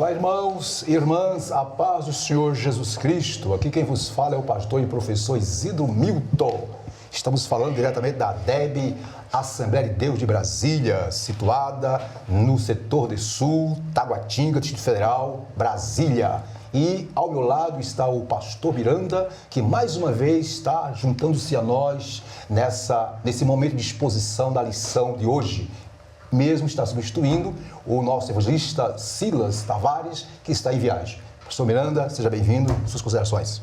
Olá, irmãos e irmãs, a paz do Senhor Jesus Cristo. Aqui quem vos fala é o pastor e professor Isidro Milton. Estamos falando diretamente da DEB, Assembleia de Deus de Brasília, situada no setor de Sul, Taguatinga, Distrito Federal, Brasília. E ao meu lado está o pastor Miranda, que mais uma vez está juntando-se a nós nesse momento de exposição da lição de hoje. Mesmo está substituindo o nosso evangelista Silas Tavares, que está em viagem. Pastor Miranda, seja bem-vindo. Suas considerações.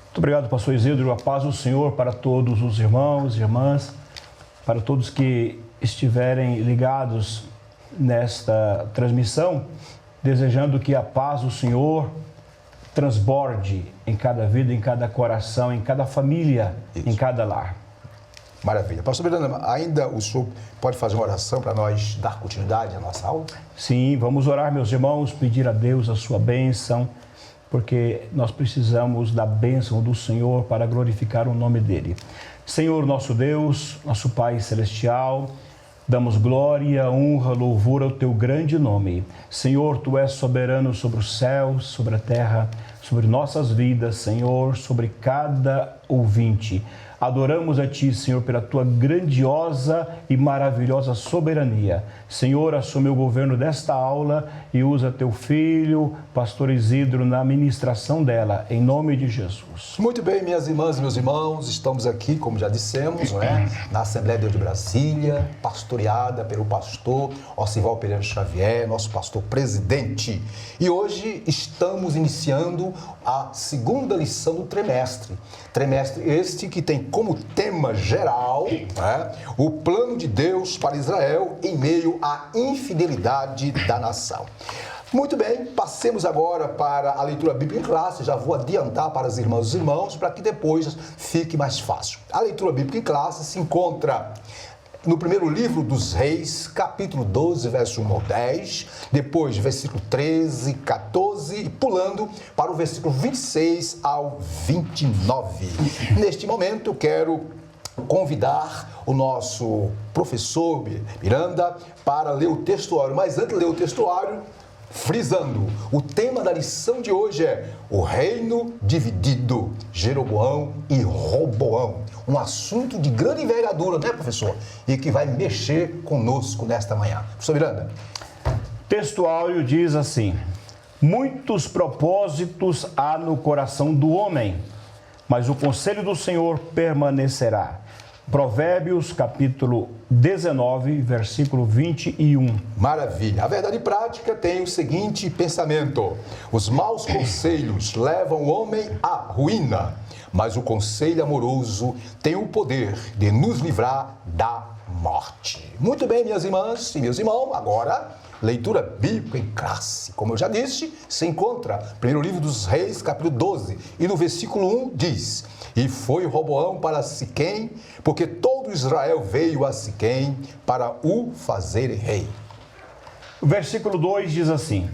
Muito obrigado, pastor Isidro. A paz do Senhor para todos os irmãos e irmãs, para todos que estiverem ligados nesta transmissão, desejando que a paz do Senhor transborde em cada vida, em cada coração, em cada família, em cada lar. Maravilha. Pastor Miranda, ainda o senhor pode fazer uma oração para nós dar continuidade à nossa aula? Sim, vamos orar, meus irmãos, pedir a Deus a sua bênção, porque nós precisamos da bênção do Senhor para glorificar o nome dEle. Senhor, nosso Deus, nosso Pai Celestial, damos glória, honra, louvor ao Teu grande nome. Senhor, Tu és soberano sobre os céus, sobre a terra, sobre nossas vidas, Senhor, sobre cada ouvinte. Adoramos a Ti, Senhor, pela Tua grandiosa e maravilhosa soberania. Senhor, assume o governo desta aula e usa Teu filho, pastor Isidro, na ministração dela, em nome de Jesus. Muito bem, minhas irmãs e meus irmãos, estamos aqui, como já dissemos, na Assembleia de Deus de Brasília, pastoreada pelo pastor Osival Pereira Xavier, nosso pastor presidente. E hoje estamos iniciando a segunda lição do trimestre. Trimestre este que tem como tema geral o plano de Deus para Israel em meio à infidelidade da nação. Muito bem, passemos agora para a leitura bíblica em classe. Já vou adiantar para as irmãs e irmãos para que depois fique mais fácil. A leitura bíblica em classe se encontra no primeiro livro dos Reis, capítulo 12, verso 1 ao 10, depois versículo 13, 14 e pulando para o versículo 26 ao 29. Neste momento eu quero convidar o nosso professor Miranda para ler o textuário, mas antes de ler o textuário, frisando, o tema da lição de hoje é o reino dividido, Jeroboão e Roboão. Um assunto de grande envergadura, né, professor? E que vai mexer conosco nesta manhã. Professor Miranda. Textuário diz assim: muitos propósitos há no coração do homem, mas o conselho do Senhor permanecerá. Provérbios, capítulo 19, versículo 21. Maravilha. A verdade prática tem o seguinte pensamento: os maus conselhos levam o homem à ruína, mas o conselho amoroso tem o poder de nos livrar da morte. Muito bem, minhas irmãs e meus irmãos, agora leitura bíblica em classe. Como eu já disse, se encontra no primeiro livro dos Reis, capítulo 12, e no versículo 1 diz: e foi Roboão para Siquém, porque todo Israel veio a Siquém para o fazer rei. O versículo 2 diz assim: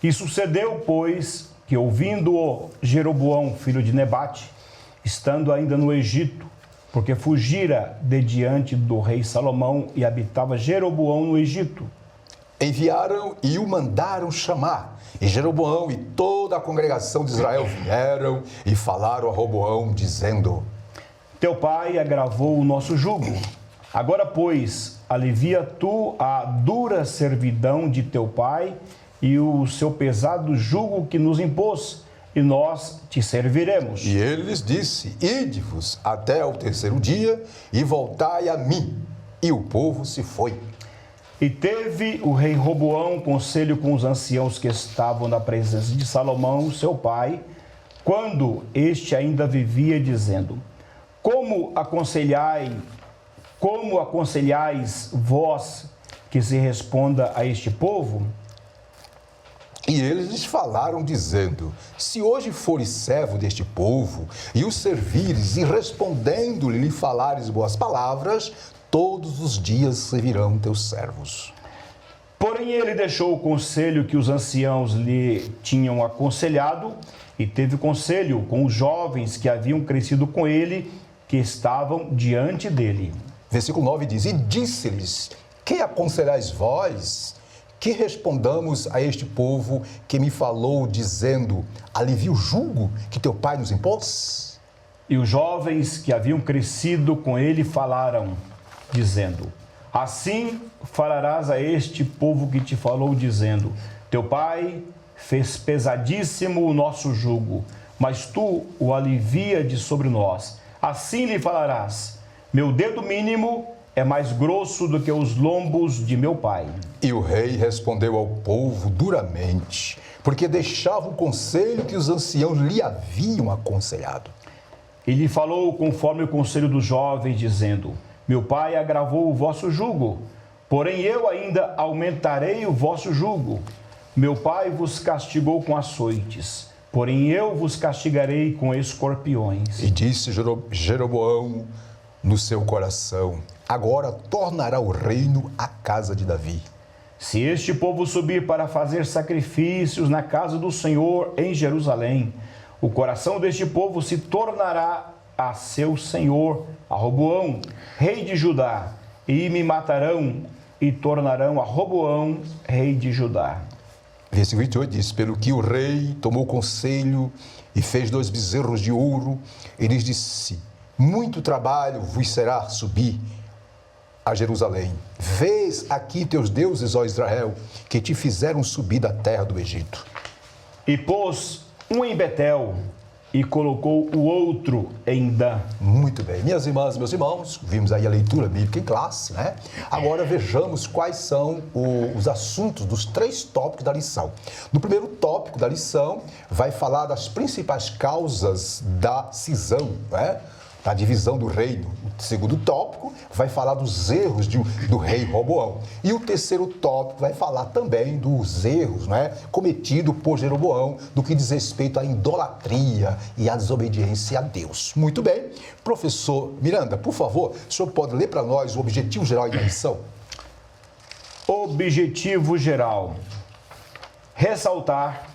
e sucedeu, pois, que ouvindo-o Jeroboão, filho de Nebate, estando ainda no Egito, porque fugira de diante do rei Salomão e habitava Jeroboão no Egito, enviaram e o mandaram chamar. E Jeroboão e toda a congregação de Israel vieram e falaram a Roboão, dizendo: teu pai agravou o nosso jugo. Agora, pois, alivia tu a dura servidão de teu pai e o seu pesado jugo que nos impôs, e nós te serviremos. E ele lhes disse: ide-vos até ao terceiro dia e voltai a mim. E o povo se foi. E teve o rei Roboão conselho com os anciãos que estavam na presença de Salomão, seu pai, quando este ainda vivia, dizendo: como aconselhais vós que se responda a este povo? E eles lhes falaram, dizendo: se hoje fores servo deste povo, e o servires, e respondendo-lhe lhe falares boas palavras, todos os dias servirão teus servos. Porém ele deixou o conselho que os anciãos lhe tinham aconselhado, e teve conselho com os jovens que haviam crescido com ele, que estavam diante dele. Versículo 9 diz: e disse-lhes: que aconselhais vós que respondamos a este povo que me falou, dizendo: alivia o jugo que teu pai nos impôs? E os jovens que haviam crescido com ele falaram, dizendo: assim falarás a este povo que te falou, dizendo: teu pai fez pesadíssimo o nosso jugo, mas tu o alivia de sobre nós. Assim lhe falarás: meu dedo mínimo é mais grosso do que os lombos de meu pai. E o rei respondeu ao povo duramente, porque deixava o conselho que os anciãos lhe haviam aconselhado. E lhe falou conforme o conselho dos jovens, dizendo: meu pai agravou o vosso jugo, porém eu ainda aumentarei o vosso jugo. Meu pai vos castigou com açoites, porém eu vos castigarei com escorpiões. E disse Jeroboão no seu coração: agora tornará o reino à casa de Davi. Se este povo subir para fazer sacrifícios na casa do Senhor em Jerusalém, o coração deste povo se tornará a seu senhor, a Roboão, rei de Judá, e me matarão e tornarão a Roboão, rei de Judá. Versículo 28 diz: pelo que o rei tomou conselho e fez 2 bezerros de ouro, e lhes disse: muito trabalho vos será subir a Jerusalém. Vês aqui teus deuses, ó Israel, que te fizeram subir da terra do Egito. E pôs um em Betel e colocou o outro em Dan. Muito bem. Minhas irmãs, meus irmãos, vimos aí a leitura bíblica em classe, né? Agora vejamos quais são os assuntos dos 3 tópicos da lição. No primeiro tópico da lição, vai falar das principais causas da cisão, né? Da divisão do reino. O segundo tópico vai falar dos erros do rei Roboão. E o terceiro tópico vai falar também dos erros, né, cometidos por Jeroboão do que diz respeito à idolatria e à desobediência a Deus. Muito bem. Professor Miranda, por favor, o senhor pode ler para nós o objetivo geral da lição? Objetivo geral: ressaltar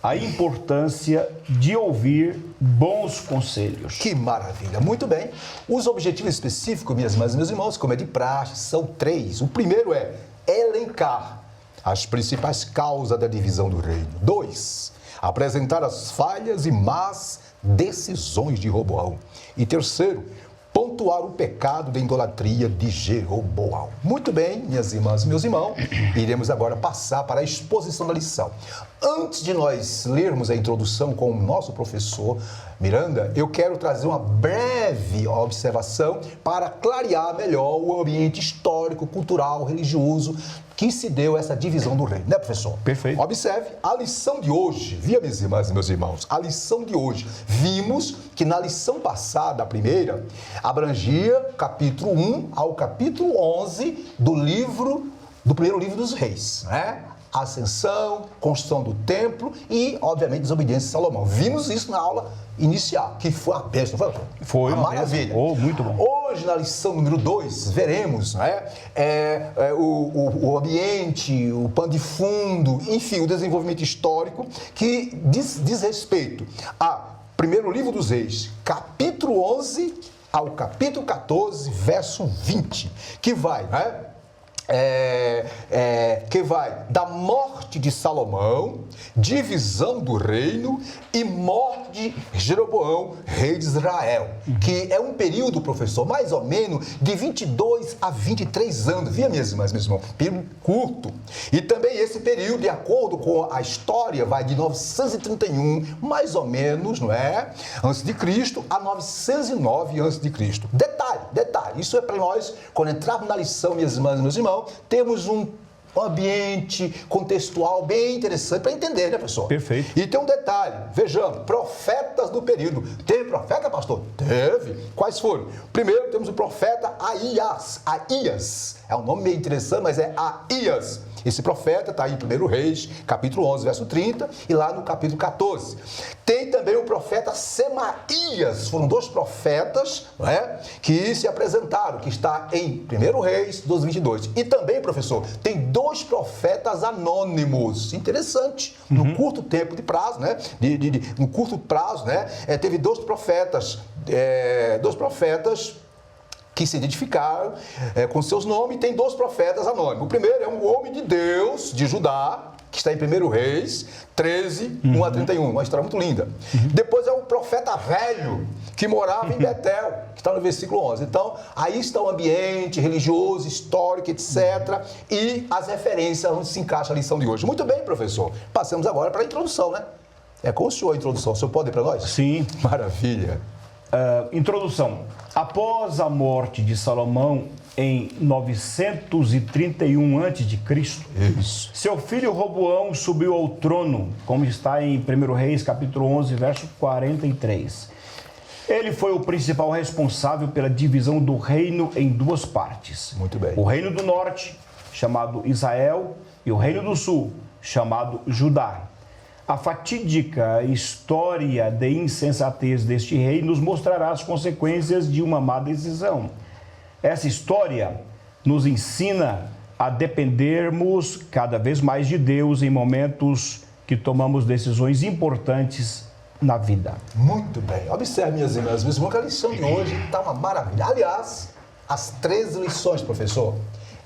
a importância de ouvir bons conselhos. Que maravilha! Muito bem. Os objetivos específicos, minhas irmãs e meus irmãos, como é de praxe, são 3. O primeiro é elencar as principais causas da divisão do reino. 2, apresentar as falhas e más decisões de Roboão. E terceiro, pontuar o pecado da idolatria de Jeroboão. Muito bem, minhas irmãs e meus irmãos, iremos agora passar para a exposição da lição. Antes de nós lermos a introdução com o nosso professor Miranda, eu quero trazer uma breve observação para clarear melhor o ambiente histórico, cultural, religioso que se deu essa divisão do reino, né, professor? Perfeito. Observe, a lição de hoje, minhas irmãs e meus irmãos, a lição de hoje, vimos que na lição passada, a primeira, abrangia capítulo 1 ao capítulo 11 do primeiro livro dos reis, né? Ascensão, construção do templo e, obviamente, desobediência de Salomão. Vimos isso na aula inicial, que foi uma bênção, não foi? Foi uma maravilha. Oh, muito bom. Hoje, na lição número 2, veremos, né, o ambiente, o pano de fundo, enfim, o desenvolvimento histórico que diz respeito a primeiro livro dos reis, capítulo 11 ao capítulo 14, verso 20, que vai, né? Que vai da morte de Salomão, divisão do reino e morte de Jeroboão, rei de Israel, que é um período, professor, mais ou menos de 22 a 23 anos, viu, minhas irmãs, meus irmãos? Período curto. E também esse período, de acordo com a história, vai de 931, mais ou menos, não é? Antes de Cristo, a 909 antes de Cristo. Detalhe, isso é para nós, quando entrarmos na lição, minhas irmãs e meus irmãos, temos um ambiente contextual bem interessante para entender, né, professor? Perfeito. E tem um detalhe, vejamos, profetas do período. Teve profeta, pastor? Teve. Quais foram? Primeiro temos o profeta Aías. É um nome meio interessante, mas é Aías. Esse profeta está aí em 1 Reis, capítulo 11, verso 30, e lá no capítulo 14. Tem também o profeta Semaías. Foram 2 profetas, não é, que se apresentaram, que está em 1 Reis 12, 22. E também, professor, tem 2 profetas anônimos. Interessante. No curto tempo de prazo, né? No curto prazo, né? Teve 2 profetas, que se identificaram com seus nomes, e tem 2 profetas anônimos. O primeiro é um homem de Deus, de Judá, que está em 1 Reis 13, 1 a 31, uma história muito linda. Depois é um profeta velho, que morava em Betel, que está no versículo 11. Então, aí está o ambiente religioso, histórico, etc. E as referências onde se encaixa a lição de hoje. Muito bem, professor. Passamos agora para a introdução, né? É com o senhor a introdução. O senhor pode ir para nós? Sim. Maravilha. Introdução. Após a morte de Salomão em 931 a.C., seu filho Roboão subiu ao trono, como está em 1 Reis, capítulo 11, verso 43. Ele foi o principal responsável pela divisão do reino em 2 partes. Muito bem. O reino do norte, chamado Israel, e o reino do sul, chamado Judá. A fatídica história de insensatez deste rei nos mostrará as consequências de uma má decisão. Essa história nos ensina a dependermos cada vez mais de Deus em momentos que tomamos decisões importantes na vida. Muito bem. Observe, minhas irmãs, meus irmãos, que a lição de hoje está uma maravilha. Aliás, as 13 lições, professor,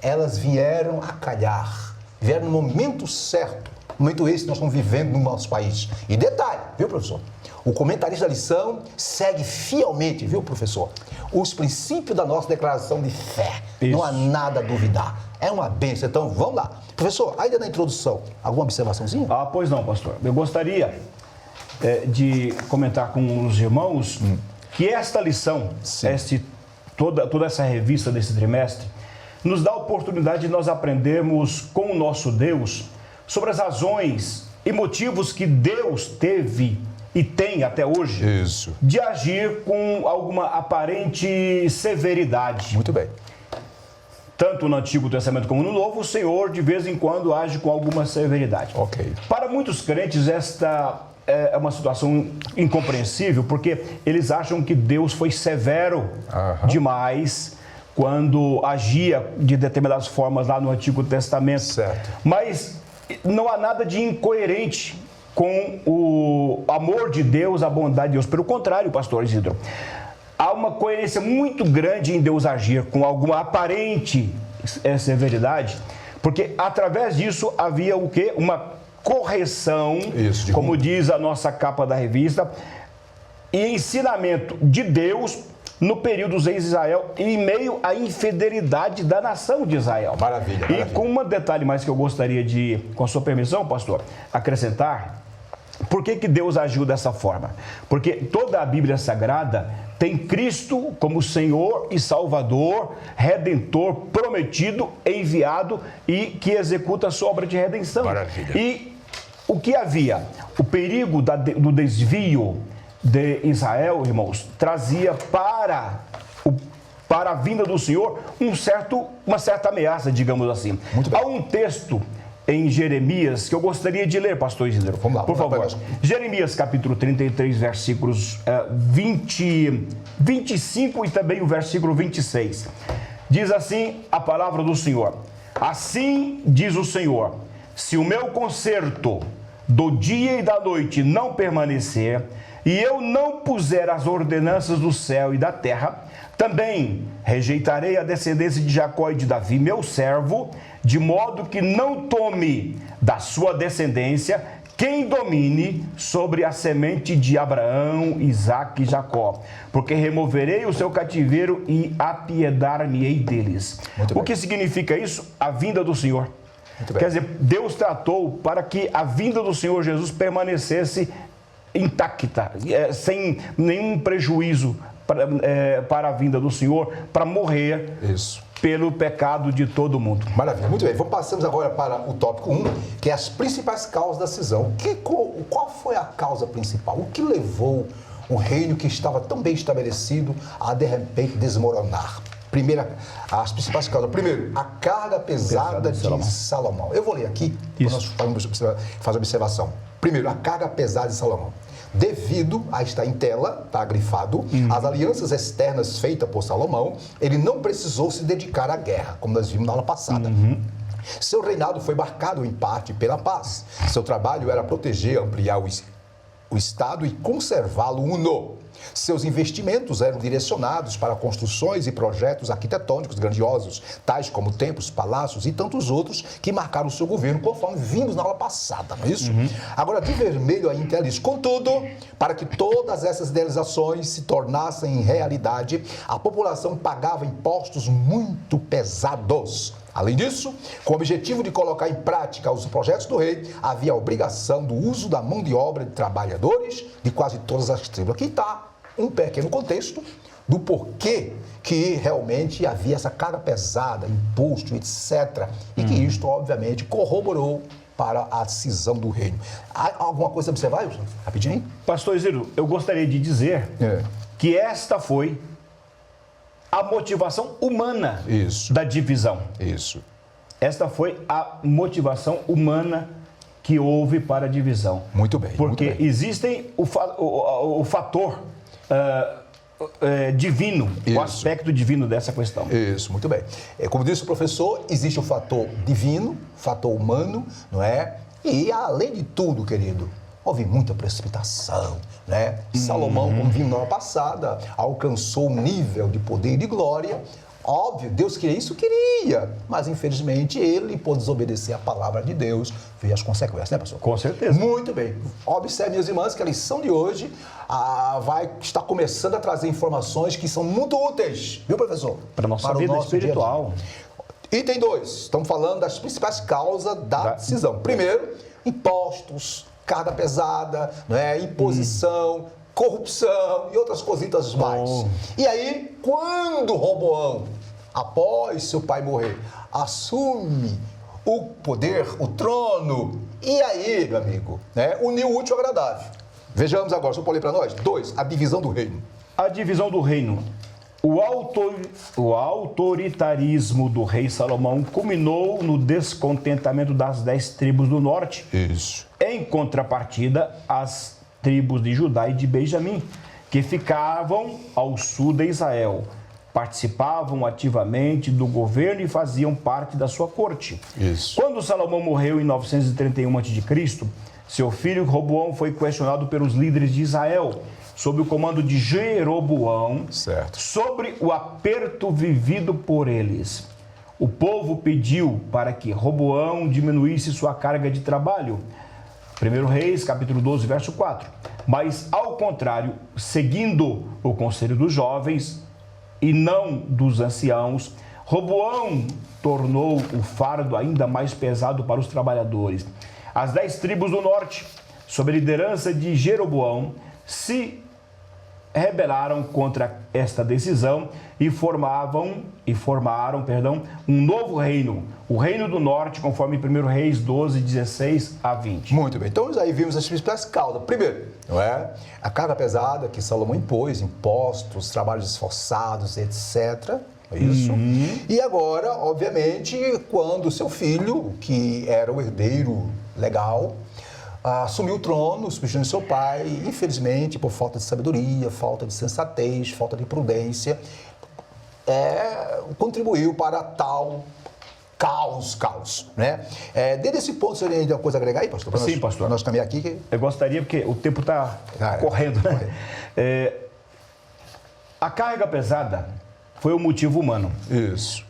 elas vieram a calhar, vieram no momento certo. No momento esse que nós estamos vivendo no nosso país. E detalhe, viu, professor? O comentarista da lição segue fielmente, viu, professor? Os princípios da nossa declaração de fé. Isso. Não há nada a duvidar. É uma bênção. Então, vamos lá. Professor, ainda na introdução, alguma observaçãozinha? Pois não, pastor. Eu gostaria de comentar com os irmãos que esta lição, toda essa revista desse trimestre, nos dá a oportunidade de nós aprendermos com o nosso Deus sobre as razões e motivos que Deus teve e tem até hoje de agir com alguma aparente severidade. Muito bem. Tanto no Antigo Testamento como no Novo, o Senhor de vez em quando age com alguma severidade. Ok. Para muitos crentes, esta é uma situação incompreensível, porque eles acham que Deus foi severo demais quando agia de determinadas formas lá no Antigo Testamento. Certo. Mas não há nada de incoerente com o amor de Deus, a bondade de Deus. Pelo contrário, pastor Isidro, há uma coerência muito grande em Deus agir com alguma aparente severidade, porque através disso havia o quê? Uma correção, como diz a nossa capa da revista, e ensinamento de Deus no período dos reis de Israel, em meio à infidelidade da nação de Israel. Maravilha, maravilha. E com um detalhe mais que eu gostaria de, com a sua permissão, pastor, acrescentar, por que Deus agiu dessa forma? Porque toda a Bíblia Sagrada tem Cristo como Senhor e Salvador, Redentor, prometido, enviado e que executa a sua obra de redenção. Maravilha. E o que havia? O perigo do desvio de Israel, irmãos, trazia para a vinda do Senhor uma certa ameaça, digamos assim. Há um texto em Jeremias que eu gostaria de ler, pastor Isidro. Vamos lá, por favor. Jeremias, capítulo 33, versículos 25 e também o versículo 26. Diz assim a palavra do Senhor: assim diz o Senhor, se o meu conserto do dia e da noite não permanecer, e eu não puser as ordenanças do céu e da terra, também rejeitarei a descendência de Jacó e de Davi, meu servo, de modo que não tome da sua descendência quem domine sobre a semente de Abraão, Isaque e Jacó, porque removerei o seu cativeiro e apiedar-me-ei deles. O que significa isso? A vinda do Senhor. Quer dizer, Deus tratou para que a vinda do Senhor Jesus permanecesse intacta, sem nenhum prejuízo para a vinda do Senhor, para morrer pelo pecado de todo mundo. Maravilha, muito bem. Passamos agora para o tópico 1, que é as principais causas da cisão. Qual foi a causa principal? O que levou um reino que estava tão bem estabelecido a, de repente, desmoronar? As principais causas. Primeiro, a carga pesada de Salomão. Eu vou ler aqui, para nós fazer observação. Primeiro, a carga pesada de Salomão. Devido a estar em tela, está grifado, as alianças externas feitas por Salomão, ele não precisou se dedicar à guerra, como nós vimos na aula passada. Seu reinado foi marcado em parte pela paz. Seu trabalho era proteger, ampliar o Estado e conservá-lo uno. Seus investimentos eram direcionados para construções e projetos arquitetônicos grandiosos, tais como templos, palácios e tantos outros que marcaram o seu governo, conforme vimos na aula passada, não é isso? Agora, de vermelho ainda ela diz, contudo, para que todas essas idealizações se tornassem realidade, a população pagava impostos muito pesados. Além disso, com o objetivo de colocar em prática os projetos do rei, havia a obrigação do uso da mão de obra de trabalhadores de quase todas as tribos. Aqui está um pequeno contexto do porquê que realmente havia essa carga pesada, imposto, etc. E que isto, obviamente, corroborou para a cisão do reino. Há alguma coisa a observar, Wilson? Rapidinho? Pastor Isidro, eu gostaria de dizer que esta foi a motivação humana da divisão. Isso. Esta foi a motivação humana que houve para a divisão. Muito bem. Porque muito bem. existem o fator divino, o aspecto divino dessa questão. Isso, muito bem. Como disse o professor, existe o fator divino, fator humano, não é? E além de tudo, querido, houve muita precipitação, né? Salomão, como vimos na hora passada, alcançou um nível de poder e de glória. Óbvio, Deus queria isso? Queria. Mas, infelizmente, ele, por desobedecer a palavra de Deus, veio as consequências, né, pastor? Com certeza. Muito bem. Observe, minhas irmãs, que a lição de hoje vai estar começando a trazer informações que são muito úteis, viu, professor? Para a nossa vida espiritual. Item 2. Estamos falando das principais causas da cisão. Primeiro, impostos, carga pesada, né, imposição, corrupção e outras cositas mais. E aí, quando Roboão, após seu pai morrer, assume o poder, o trono, e aí, meu amigo, né, uniu o útil ao agradável. Vejamos agora, deixa eu pôr ali para nós. 2, a divisão do reino. A divisão do reino. O autoritarismo do rei Salomão culminou no descontentamento das 10 tribos do norte. Isso. Em contrapartida, as tribos de Judá e de Benjamim, que ficavam ao sul de Israel, participavam ativamente do governo e faziam parte da sua corte. Isso. Quando Salomão morreu em 931 a.C., seu filho Roboão foi questionado pelos líderes de Israel, sob o comando de Jeroboão, sobre o aperto vivido por eles. O povo pediu para que Roboão diminuísse sua carga de trabalho. 1 Reis, capítulo 12, verso 4. Mas, ao contrário, seguindo o conselho dos jovens e não dos anciãos, Roboão tornou o fardo ainda mais pesado para os trabalhadores. As 10 tribos do norte, sob a liderança de Jeroboão, se rebelaram contra esta decisão e formaram, um novo reino, o Reino do Norte, conforme 1 Reis 12, 16 a 20. Muito bem, então aí vimos as principais causas. Primeiro, não é? A carga pesada que Salomão impôs, impostos, trabalhos esforçados, etc. Isso. E agora, obviamente, quando seu filho, que era o herdeiro legal, assumiu o trono, substituindo seu pai, infelizmente, por falta de sabedoria, falta de sensatez, falta de prudência, contribuiu para tal caos, né? Desde esse ponto, você tem alguma coisa a agregar aí, pastor? Sim, pastor. Para nós caminhar aqui. Eu gostaria, porque o tempo está correndo, né? A carga pesada foi o motivo humano. Isso.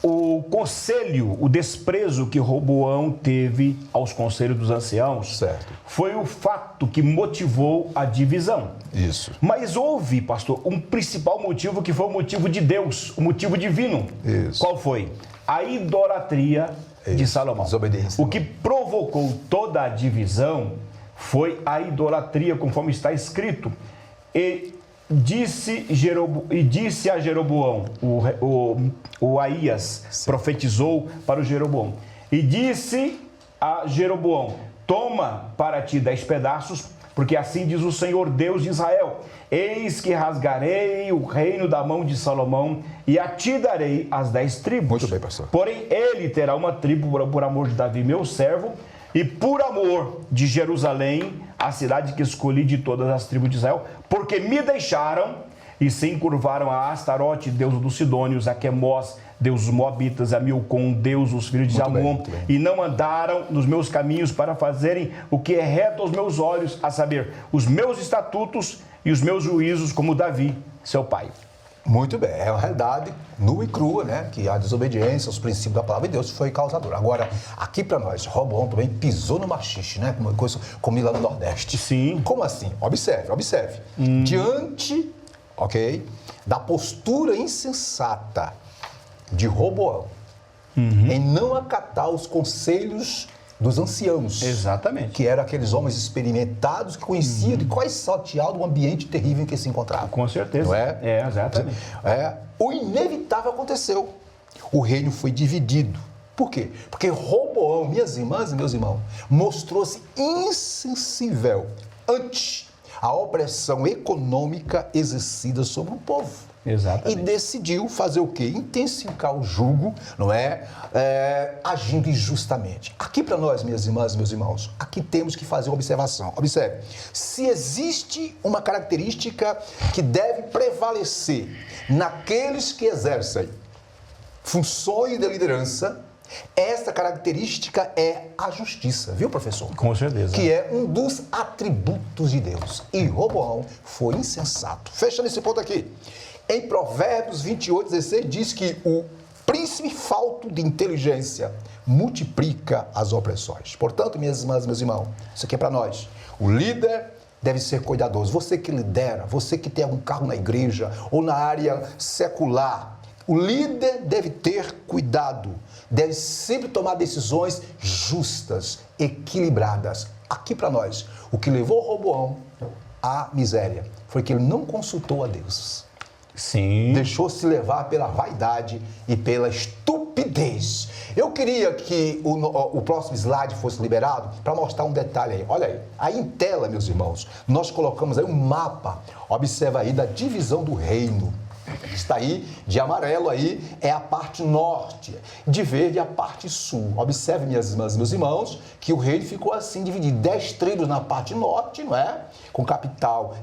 O conselho, o desprezo que Roboão teve aos conselhos dos anciãos, foi o fato que motivou a divisão. Isso. Mas houve, pastor, um principal motivo que foi o motivo de Deus, o motivo divino. Isso. Qual foi? A idolatria de Salomão. Desobediência. O que provocou toda a divisão foi a idolatria, conforme está escrito. E disse a Jeroboão, o Aías profetizou para o Jeroboão, e disse a Jeroboão: toma para ti 10 pedaços, porque assim diz o Senhor Deus de Israel: eis que rasgarei o reino da mão de Salomão e a ti darei as 10 tribos. Muito bem, pastor. Porém, ele terá uma tribo por amor de Davi, meu servo, e por amor de Jerusalém, a cidade que escolhi de todas as tribos de Israel, porque me deixaram e se encurvaram a Astarote, deus dos Sidônios, a Quemós, deus dos Moabitas, a Milcom, deus dos filhos de Amon, e não andaram nos meus caminhos para fazerem o que é reto aos meus olhos, a saber, os meus estatutos e os meus juízos como Davi, seu pai. Muito bem, é uma realidade nua e crua, né? Que a desobediência aos princípios da palavra de Deus foi causadora. Agora, aqui para nós, Roboão também pisou no machixe, né? Como lá no Nordeste. Sim. Como assim? Observe. Diante, ok, da postura insensata de Roboão, em não acatar os conselhos dos anciãos. Exatamente. Que eram aqueles homens experimentados que conheciam de quais salteado o ambiente terrível em que se encontravam. Com certeza. Não é? É, exatamente. O inevitável aconteceu. O reino foi dividido. Por quê? Porque Roboão, minhas irmãs e meus irmãos, mostrou-se insensível ante a opressão econômica exercida sobre o povo. Exatamente. E decidiu fazer o quê? Intensificar o jugo, não é? Agindo injustamente. Aqui para nós, minhas irmãs e meus irmãos, aqui temos que fazer uma observação. Observe, se existe uma característica que deve prevalecer naqueles que exercem funções de liderança, essa característica é a justiça, viu, professor? Com certeza. Que é um dos atributos de Deus. E Roboão foi insensato. Fechando esse ponto aqui. Em Provérbios 28:16 diz que o príncipe falto de inteligência multiplica as opressões. Portanto, minhas irmãs e meus irmãos, isso aqui é para nós. O líder deve ser cuidadoso. Você que lidera, você que tem algum cargo na igreja ou na área secular, o líder deve ter cuidado, deve sempre tomar decisões justas, equilibradas. Aqui para nós, o que levou Roboão à miséria foi que ele não consultou a Deus. Sim. Deixou-se levar pela vaidade e pela estupidez. Eu queria que o próximo slide fosse liberado para mostrar um detalhe aí. Olha aí. Aí em tela, meus irmãos, nós colocamos aí um mapa. Observa aí da divisão do reino. Está aí, de amarelo aí, é a parte norte, de verde a parte sul. Observe, minhas irmãs e meus irmãos, que o reino ficou assim dividido. 10 tribos na parte norte, não é? Com capital,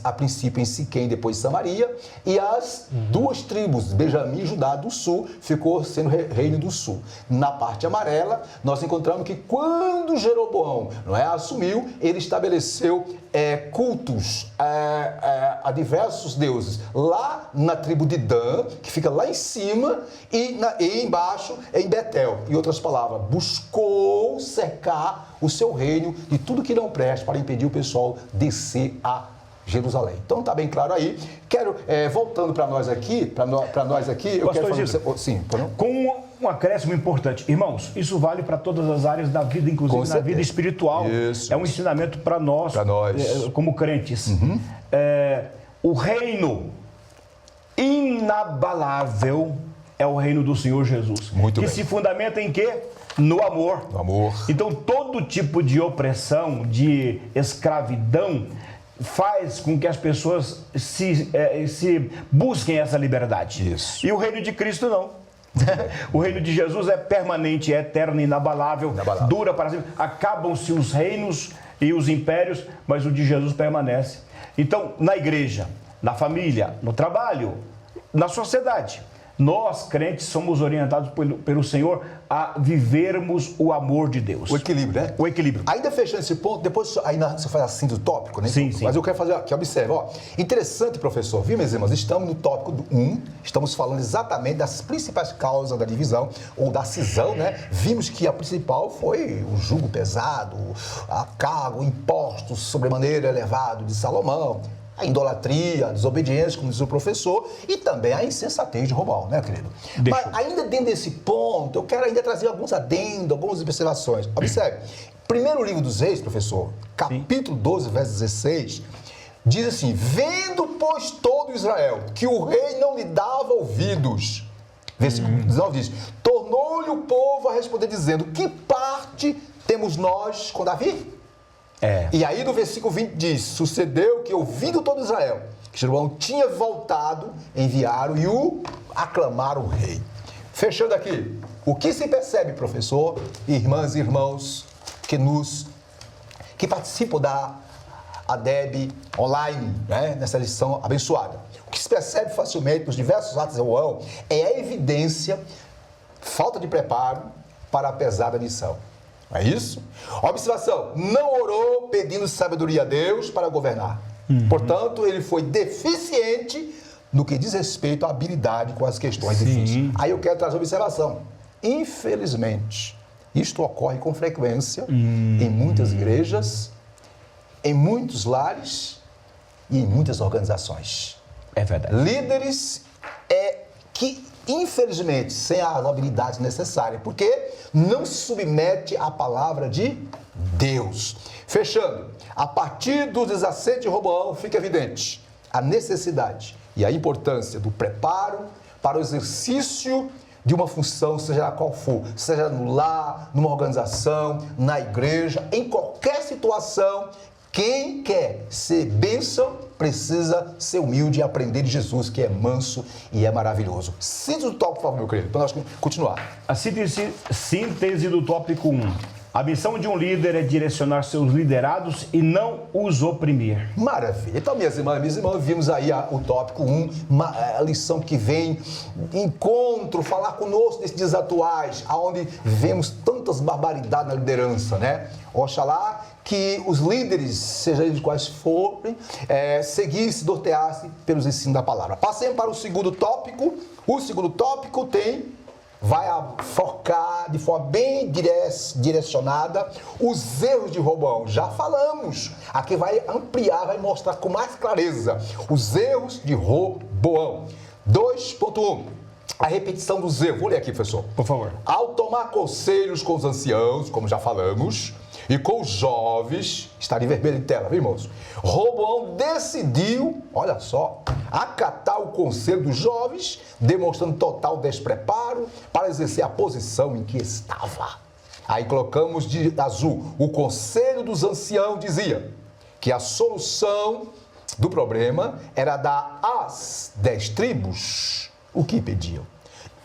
a princípio em Siquém, depois Samaria. E as 2 tribos, Benjamim e Judá do sul, ficou sendo reino do sul. Na parte amarela, nós encontramos que quando Jeroboão, não é, assumiu, ele estabeleceu cultos a diversos deuses. Lá na tribo de Dan, que fica lá em cima, e embaixo em Betel. Em outras palavras, buscou cercar o seu reino de tudo que não presta para impedir o pessoal descer a Jerusalém. Então tá bem claro aí. Quero, voltando para nós aqui, eu quero fazer... Sim, com um acréscimo importante. Irmãos, isso vale para todas as áreas da vida, inclusive na vida espiritual. Isso, é um ensinamento para nós, como crentes. Uhum. O reino inabalável é o reino do Senhor Jesus. Muito bem. Se fundamenta em quê? No amor. No amor. Então, todo tipo de opressão, de escravidão, faz com que as pessoas se busquem essa liberdade. Isso. E o reino de Cristo não. O reino de Jesus é permanente, é eterno, inabalável, dura para sempre. Acabam-se os reinos e os impérios, mas o de Jesus permanece. Então, na igreja, na família, no trabalho, na sociedade, nós, crentes, somos orientados pelo Senhor a vivermos o amor de Deus. O equilíbrio, né? O equilíbrio. Ainda fechando esse ponto, depois você faz assim do tópico, né? Sim, sim. Mas eu quero fazer aqui, observe, ó. Interessante, professor, viu, meus irmãos? Estamos no tópico 1, estamos falando exatamente das principais causas da divisão, ou da cisão, né? Vimos que a principal foi o jugo pesado, a cargo, impostos sobremaneira elevado de Salomão, a idolatria, a desobediência, como diz o professor, e também a insensatez de Roboão, né, querido? Mas ainda dentro desse ponto, eu quero ainda trazer alguns adendos, algumas observações. Observe, primeiro livro dos Reis, professor, capítulo 12, verso 16, diz assim: vendo, pois, todo Israel, que o rei não lhe dava ouvidos, versículo 19 diz, tornou-lhe o povo a responder dizendo, que parte temos nós com Davi? E aí no versículo 20 diz, sucedeu que ouvindo todo Israel, que Jeroboão tinha voltado, enviaram e o aclamaram o rei. Fechando aqui, o que se percebe, professor, irmãs e irmãos que participam da ADEB online, né, nessa lição abençoada. O que se percebe facilmente nos diversos atos de Jeroboão é a evidência, falta de preparo para a pesada missão. É isso? Observação, não orou pedindo sabedoria a Deus para governar. Portanto, ele foi deficiente no que diz respeito à habilidade com as questões difíceis. Aí eu quero trazer uma observação. Infelizmente, isto ocorre com frequência em muitas igrejas, em muitos lares e em muitas organizações. É verdade. Líderes que, infelizmente, sem as habilidades necessárias, porque não se submete à palavra de Deus. Fechando, a partir do desacende de Roboão, fica evidente a necessidade e a importância do preparo para o exercício de uma função, seja ela qual for, seja no lar, numa organização, na igreja, em qualquer situação. Quem quer ser bênção precisa ser humilde e aprender de Jesus, que é manso e é maravilhoso. Síntese do tópico, por favor, meu querido, para nós continuar. A síntese do tópico 1. A missão de um líder é direcionar seus liderados e não os oprimir. Maravilha. Então, minhas irmãs, vimos aí o tópico 1, a lição que vem de encontro, falar conosco nesses dias atuais, onde vemos tantas barbaridades na liderança, né? Oxalá que os líderes, seja eles quais forem, seguissem, norteassem pelos ensinos da palavra. Passemos para o segundo tópico. O segundo tópico vai focar de forma bem direcionada os erros de Roboão. Já falamos. Aqui vai ampliar, vai mostrar com mais clareza os erros de Roboão. 2.1. A repetição dos erros. Vou ler aqui, professor. Por favor. Ao tomar conselhos com os anciãos, como já falamos, e com os jovens, está em vermelho em tela, viu, irmãos? Roboão decidiu, olha só, acatar o conselho dos jovens, demonstrando total despreparo para exercer a posição em que estava. Aí colocamos de azul, o conselho dos anciãos dizia que a solução do problema era dar às 10 tribos o que pediam.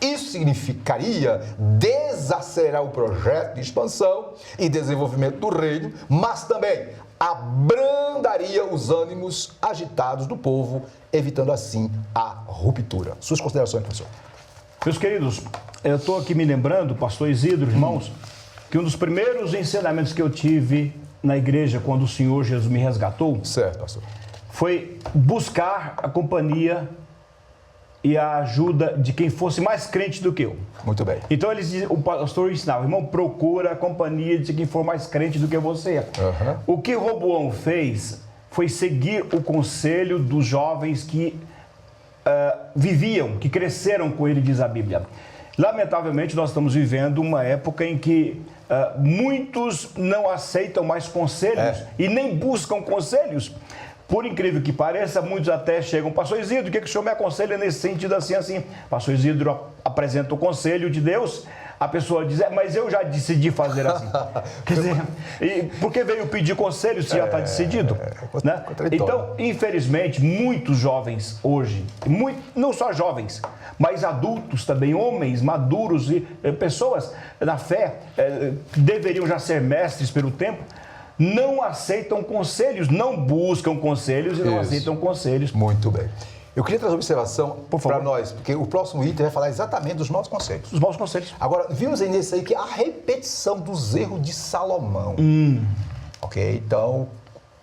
Isso significaria desacelerar o projeto de expansão e desenvolvimento do reino, mas também abrandaria os ânimos agitados do povo, evitando assim a ruptura. Suas considerações, professor? Meus queridos, eu estou aqui me lembrando, pastor Isidro, irmãos, que um dos primeiros ensinamentos que eu tive na igreja quando o Senhor Jesus me resgatou, certo, pastor, foi buscar a companhia e a ajuda de quem fosse mais crente do que eu. Muito bem. Então o pastor ensinava, irmão, procura a companhia de quem for mais crente do que você. O que Roboão fez foi seguir o conselho dos jovens que viviam, que cresceram com ele, diz a Bíblia. Lamentavelmente, nós estamos vivendo uma época em que muitos não aceitam mais conselhos e nem buscam conselhos. Por incrível que pareça, muitos até chegam, pastor Isidro, o que o senhor me aconselha nesse sentido assim? Pastor Isidro apresenta o conselho de Deus, a pessoa diz, mas eu já decidi fazer assim. Quer dizer, por que veio pedir conselho se já está decidido? Né? Então, infelizmente, muitos jovens hoje, não só jovens, mas adultos também, homens maduros e pessoas na fé, que deveriam já ser mestres pelo tempo, não aceitam conselhos, não buscam conselhos e não aceitam conselhos. Muito bem. Eu queria trazer uma observação para nós, porque o próximo item vai falar exatamente dos maus conselhos. Os maus conselhos. Agora, vimos aí nesse aí que a repetição dos erros de Salomão. Ok? Então,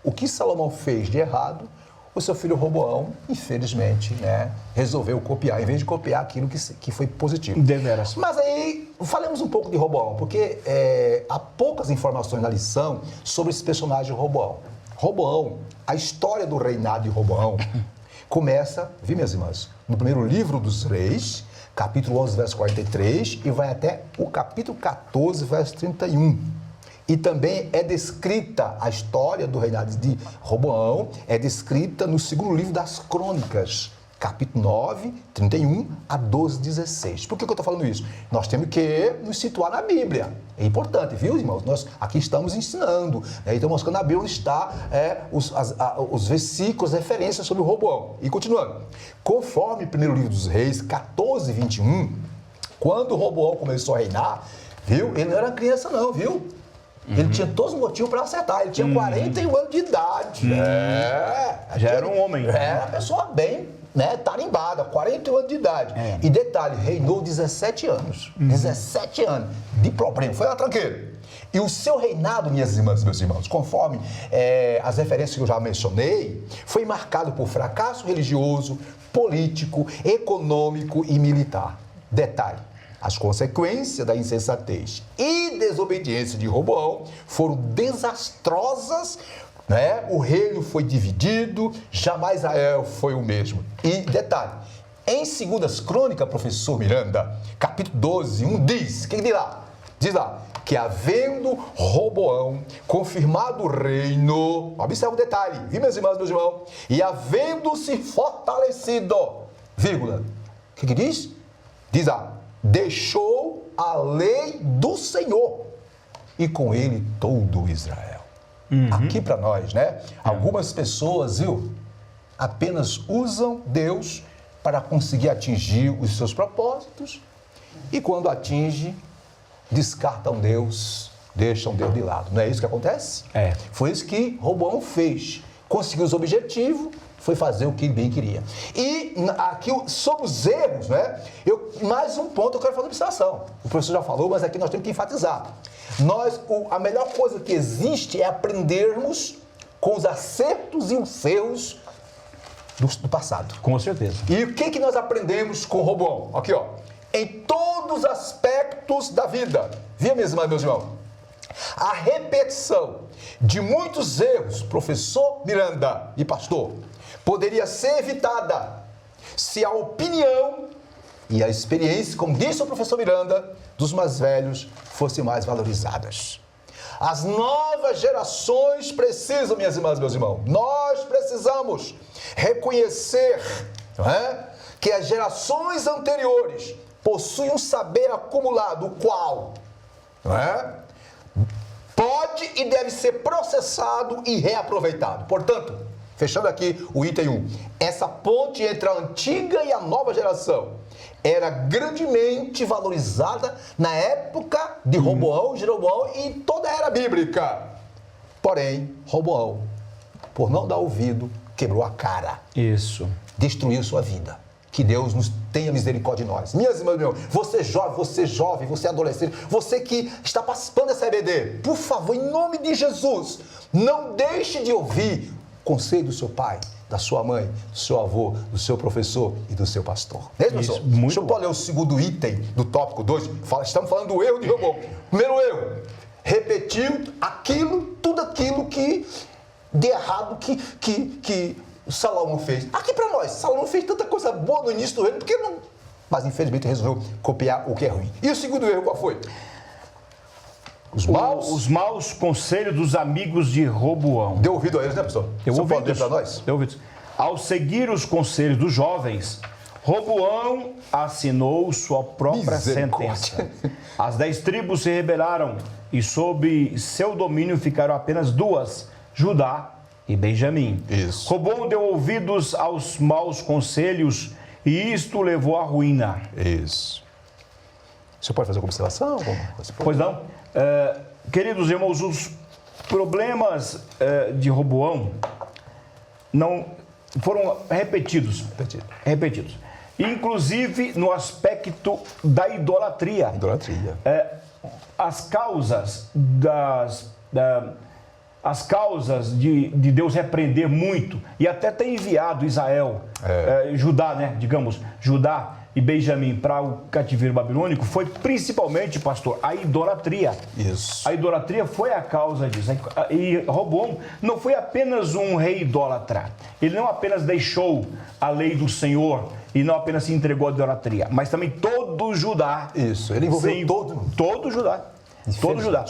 o que Salomão fez de errado, o seu filho Roboão, infelizmente, né, resolveu copiar, em vez de copiar aquilo que foi positivo. Deveras. Mas aí, falemos um pouco de Roboão, porque há poucas informações na lição sobre esse personagem Roboão. Roboão, a história do reinado de Roboão começa, viu, minhas irmãs, no primeiro livro dos Reis, capítulo 11, verso 43, e vai até o capítulo 14, verso 31. E também é descrita a história do reinado de Roboão, é descrita no segundo livro das Crônicas, capítulo 9, 31 a 12, 16. Por que eu estou falando isso? Nós temos que nos situar na Bíblia. É importante, viu, irmãos? Nós aqui estamos ensinando, né? Então mostrando na Bíblia onde está os versículos, referências sobre o Roboão. E continuando. Conforme o primeiro livro dos Reis, 14, 21, quando o Roboão começou a reinar, viu? Ele não era criança não, viu? Ele tinha todos os motivos para acertar. Ele tinha 41 anos de idade. Já era um homem. Era uma pessoa bem né, tarimbada, 41 anos de idade. E detalhe, reinou 17 anos. 17 anos de problema. Foi uma tranqueira. E o seu reinado, minhas irmãs e meus irmãos, conforme as referências que eu já mencionei, foi marcado por fracasso religioso, político, econômico e militar. Detalhe, as consequências da insensatez e desobediência de Roboão foram desastrosas, né? O reino foi dividido, jamais Israel foi o mesmo. E detalhe, em 2 Crônicas, professor Miranda, capítulo 12, 1 diz, o que diz lá? Diz lá, que havendo Roboão confirmado o reino, observa o detalhe, viu, meus irmãos, meus irmãos? E havendo-se fortalecido, vírgula, o que diz? Diz lá, deixou a lei do Senhor e com ele todo Israel. Aqui para nós, né? Algumas pessoas, viu, apenas usam Deus para conseguir atingir os seus propósitos e quando atinge, descartam Deus, deixam Deus de lado. Não é isso que acontece? Foi isso que Roboão fez. Conseguiu os objetivos, foi fazer o que ele bem queria. E aqui, sobre os erros, né? Mais um ponto eu quero fazer observação. O professor já falou, mas aqui nós temos que enfatizar. A melhor coisa que existe é aprendermos com os acertos e os erros do passado. Com certeza. E o que nós aprendemos com Roboão? Aqui, ó. Em todos os aspectos da vida. Viu, minhas irmãs e meus irmãos? A repetição de muitos erros, professor Miranda e pastor, poderia ser evitada se a opinião e a experiência, como disse o professor Miranda, dos mais velhos fossem mais valorizadas. As novas gerações precisam, minhas irmãs e meus irmãos, nós precisamos reconhecer, não é, que as gerações anteriores possuem um saber acumulado, o qual, não é, pode e deve ser processado e reaproveitado. Portanto, fechando aqui o item 1, essa ponte entre a antiga e a nova geração era grandemente valorizada na época de Roboão, Jeroboão e toda a era bíblica. Porém, Roboão, por não dar ouvido, quebrou a cara. Isso. Destruiu sua vida. Que Deus nos tenha misericórdia de nós. Minhas irmãs, meu, você jovem, você adolescente, você que está participando dessa EBD, por favor, em nome de Jesus, não deixe de ouvir o conselho do seu pai, da sua mãe, do seu avô, do seu professor e do seu pastor. Isso, deixa eu ler o segundo item do tópico 2. Estamos falando do erro de Roboão. Primeiro erro, repetiu tudo aquilo que de errado que Salomão fez. Aqui para nós, Salomão fez tanta coisa boa no início do reino, porque não... Mas infelizmente resolveu copiar o que é ruim. E o segundo erro qual foi? Os maus conselhos dos amigos de Roboão. Deu ouvido a eles, né, professor? Deu ouvido para nós? Deu ouvido. Ao seguir os conselhos dos jovens, Roboão assinou sua própria sentença. As 10 tribos se rebelaram e sob seu domínio ficaram apenas 2, Judá e Benjamim. Isso. Roboão deu ouvidos aos maus conselhos e isto levou à ruína. Isso. O senhor pode fazer uma observação? Pois não. Queridos irmãos, os problemas de Roboão não foram repetidos. Inclusive no aspecto da idolatria. As causas as causas de Deus repreender muito e até ter enviado Israel, Judá, né, digamos, Judá e Benjamim para o cativeiro babilônico foi principalmente, pastor, a idolatria. Isso. A idolatria foi a causa disso. E Roboão não foi apenas um rei idólatra. Ele não apenas deixou a lei do Senhor e não apenas se entregou à idolatria, mas também todo Judá. Isso, ele envolveu todo Judá. Todo Judá.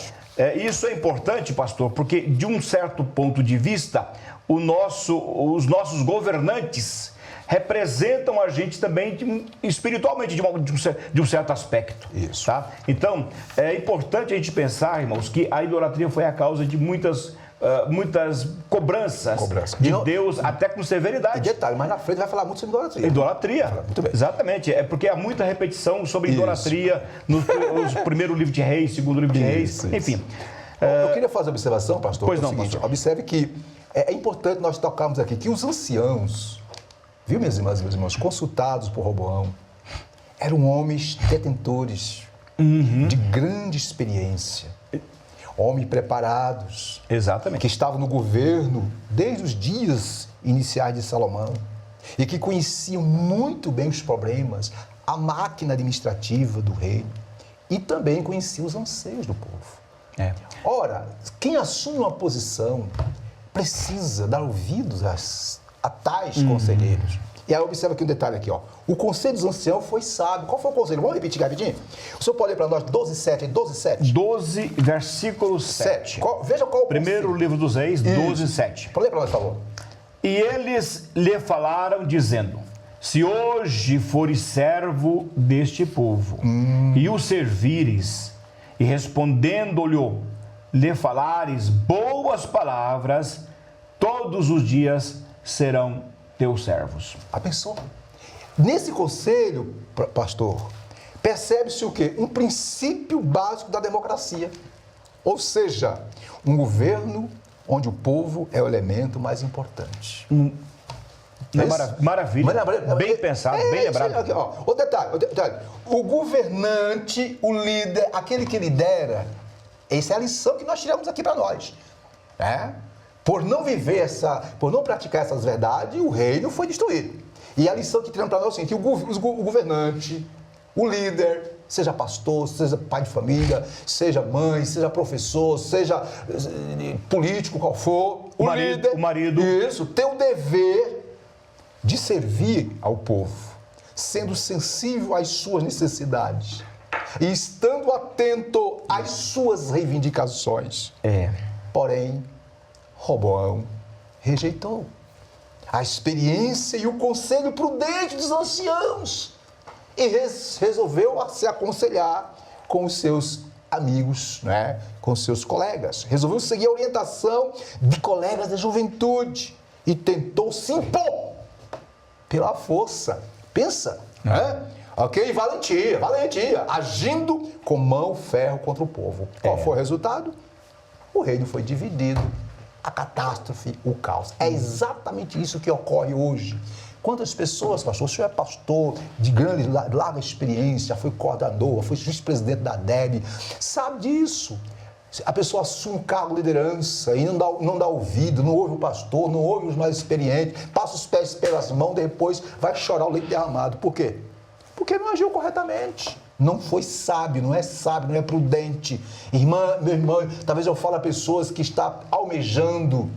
Isso é importante, pastor, porque de um certo ponto de vista, os nossos governantes representam a gente também espiritualmente, de um certo aspecto. Isso. Tá? Então, é importante a gente pensar, irmãos, que a idolatria foi a causa de muitas cobranças de Deus, até com severidade. Detalhe, mas na frente vai falar muito sobre idolatria. Idolatria. Muito bem. Exatamente. É porque há muita repetição sobre idolatria no primeiro livro de Reis, segundo livro de Reis, enfim. Eu queria fazer uma observação, pastor. Pois não, seguinte, pastor. Observe que é importante nós tocarmos aqui que os anciãos, viu, minhas irmãs e meus irmãos, consultados por Roboão, eram homens detentores de grande experiência, homens preparados, Exatamente. que estavam no governo desde os dias iniciais de Salomão e que conheciam muito bem os problemas, a máquina administrativa do reino e também conheciam os anseios do povo. Ora, quem assume uma posição precisa dar ouvidos a tais conselheiros. E aí observa aqui um detalhe aqui, ó. O conselho dos anciãos foi sábio. Qual foi o conselho? Vamos repetir rapidinho? O senhor pode ler para nós 12:7, 12:7? 12, versículo 7. Veja qual o Primeiro conselho. livro dos Reis, 12:7. Pode ler para nós, por favor. E eles lhe falaram, dizendo: se hoje fores servo deste povo, e o servires, e respondendo-lhe, lhe falares boas palavras, todos os dias serão teus servos. Abençoa. Nesse conselho, pastor, percebe-se o quê? Um princípio básico da democracia. Ou seja, um governo onde o povo é o elemento mais importante. Maravilha. Bem pensado, bem lembrado. Aqui, ó. O detalhe. O governante, o líder, aquele que lidera, essa é a lição que nós tiramos aqui para nós. Por não viver por não praticar essas verdades, o reino foi destruído. E a lição que tiramos para nós é o seguinte: o governante, o líder, seja pastor, seja pai de família, seja mãe, seja professor, seja político, qual for, o marido, isso, tem o dever de servir ao povo, sendo sensível às suas necessidades e estando atento às suas reivindicações. Porém, Roboão rejeitou a experiência e o conselho prudente dos anciãos e resolveu se aconselhar com os seus amigos, com os seus colegas. Resolveu seguir a orientação de colegas da juventude e tentou se impor pela força. Pensa, Ok? Valentia, agindo com mão ferro contra o povo. Qual foi o resultado? O reino foi dividido. A catástrofe, o caos. É exatamente isso que ocorre hoje. Quantas pessoas, pastor, o senhor é pastor de grande, larga experiência, foi coordenador, foi vice-presidente da DEB, sabe disso. A pessoa assume um cargo de liderança e não dá ouvido, não ouve o pastor, não ouve os mais experientes, passa os pés pelas mãos, depois vai chorar o leite derramado. Por quê? Porque não agiu corretamente. Não foi sábio, não é prudente. Irmã, meu irmão, talvez eu fale a pessoas que estão almejando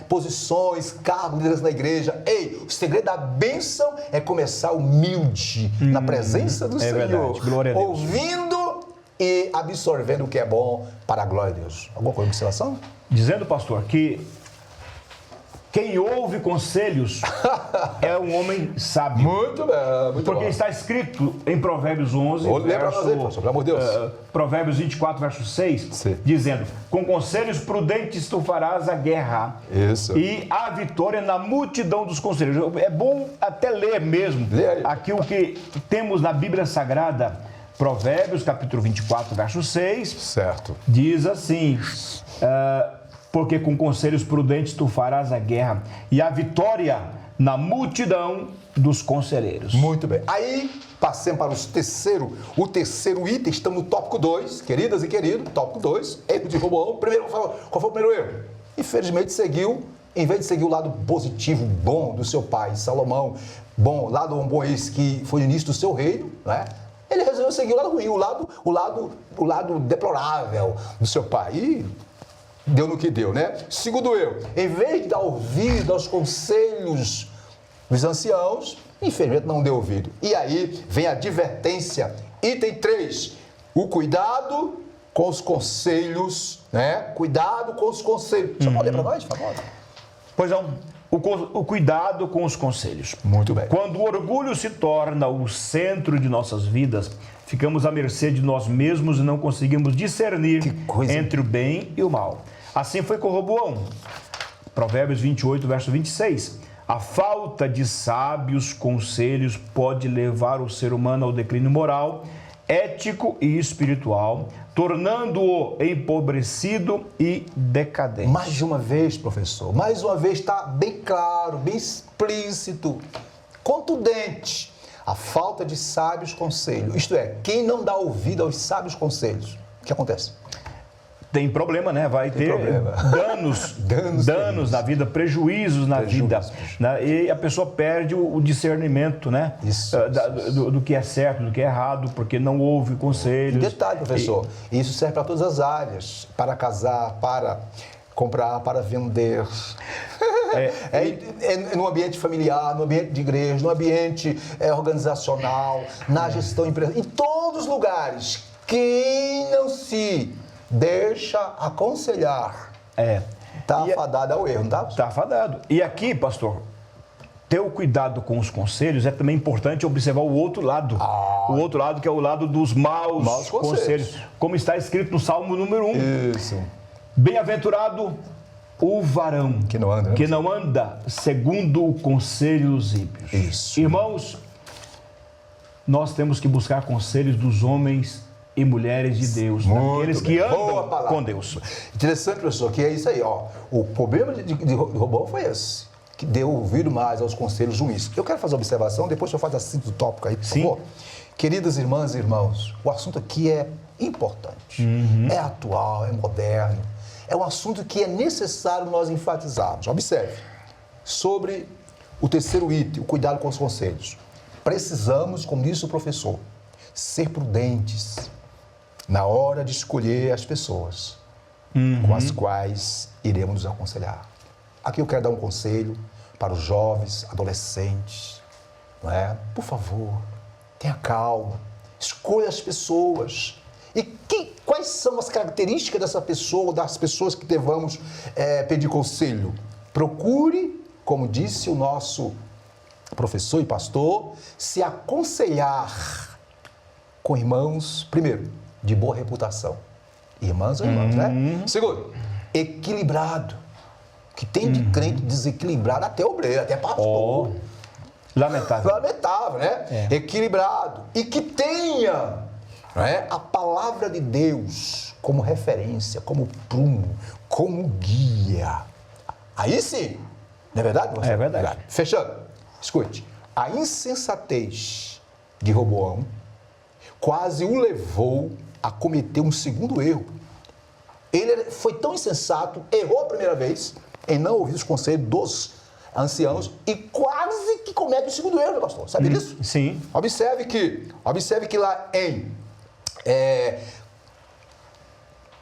posições, cargos, liderança na igreja. Ei, o segredo da bênção é começar humilde na presença do Senhor. Verdade. Glória a Deus. Ouvindo e absorvendo o que é bom para a glória de Deus. Alguma coisa de observação? Dizendo, pastor, que quem ouve conselhos é um homem sábio. Muito bem, muito Porque bom. está escrito em Provérbios 11, Lembra nós aí, pastor, pelo amor de Deus. Provérbios 24, verso 6, Sim. dizendo: com conselhos prudentes tu farás a guerra. Isso. E a vitória na multidão dos conselhos. É bom até ler mesmo Lê aí. aqui o que temos na Bíblia Sagrada. Provérbios, capítulo 24, verso 6. Certo. Diz assim: porque com conselhos prudentes tu farás a guerra e a vitória na multidão dos conselheiros. Muito bem. Aí, passemos para o terceiro item. Estamos no tópico 2, queridas e queridos, tópico 2, erro de Roboão. Qual foi o primeiro erro? Infelizmente, em vez de seguir o lado positivo, bom do seu pai, Salomão, lado bom esse que foi o início do seu reino, ele resolveu seguir o lado ruim, o lado deplorável do seu pai. E deu no que deu, Segundo eu, em vez de dar ouvido aos conselhos dos anciãos, infelizmente não deu ouvido. E aí vem a advertência, item 3, o cuidado com os conselhos, Cuidado com os conselhos. Você pode ler para nós, por favor? Pois não, o cuidado com os conselhos. Muito bem. Quando o orgulho se torna o centro de nossas vidas, ficamos à mercê de nós mesmos e não conseguimos discernir entre o bem e o mal. Assim foi com Roboão. Provérbios 28, verso 26. A falta de sábios conselhos pode levar o ser humano ao declínio moral ético e espiritual, tornando-o empobrecido e decadente. Mais de uma vez, professor, mais uma vez está bem claro, bem explícito, contundente, a falta de sábios conselhos. Isto é, quem não dá ouvido aos sábios conselhos, o que acontece? Tem problema, né? Vai ter danos na vida, prejuízos na vida, né? E a pessoa perde o discernimento, né? Do que é certo, do que é errado, porque não ouve conselhos. Detalhe, professor, isso serve para todas as áreas, para casar, para comprar, para vender. No ambiente familiar, no ambiente de igreja, no ambiente organizacional, na gestão empresarial, em todos os lugares. Quem não se deixa aconselhar, está fadado ao erro, não está? Está fadado. E aqui, pastor, ter o cuidado com os conselhos é também importante observar o outro lado. O outro lado que é o lado dos maus conselhos. Como está escrito no Salmo número 1. Isso. Bem-aventurado o varão que não anda segundo o conselho dos ímpios. Isso. Irmãos, nós temos que buscar conselhos dos homens e mulheres de Deus, daqueles que andam com Deus. Interessante, professor, que é isso aí, ó. O problema de Roboão foi esse, que deu ouvido mais aos conselhos ruins. Eu quero fazer uma observação, depois o senhor faz a síntese do tópico aí, por favor. Queridas irmãs e irmãos, o assunto aqui é importante, é atual, é moderno, é um assunto que é necessário nós enfatizarmos. Observe, sobre o terceiro item, o cuidado com os conselhos. Precisamos, como disse o professor, ser prudentes na hora de escolher as pessoas com as quais iremos nos aconselhar. Aqui eu quero dar um conselho para os jovens, adolescentes, não é? Por favor, tenha calma, escolha as pessoas. E quais são as características dessa pessoa, das pessoas que devamos pedir conselho? Procure, como disse o nosso professor e pastor, se aconselhar com irmãos, primeiro, de boa reputação. Irmãs ou irmãos, né? Segundo, equilibrado. Que tem de crente desequilibrado até obreiro, até pastor. Lamentável. Lamentável, né? Equilibrado. E que tenha, não é, a palavra de Deus como referência, como prumo, como guia. Aí sim. Não é verdade, Marcelo? É verdade. Fechando. Escute. A insensatez de Roboão quase o levou a cometer um segundo erro. Ele foi tão insensato, errou a primeira vez em não ouvir os conselhos dos anciãos e quase que comete o segundo erro, pastor. Sabe disso? Sim. Observe que lá em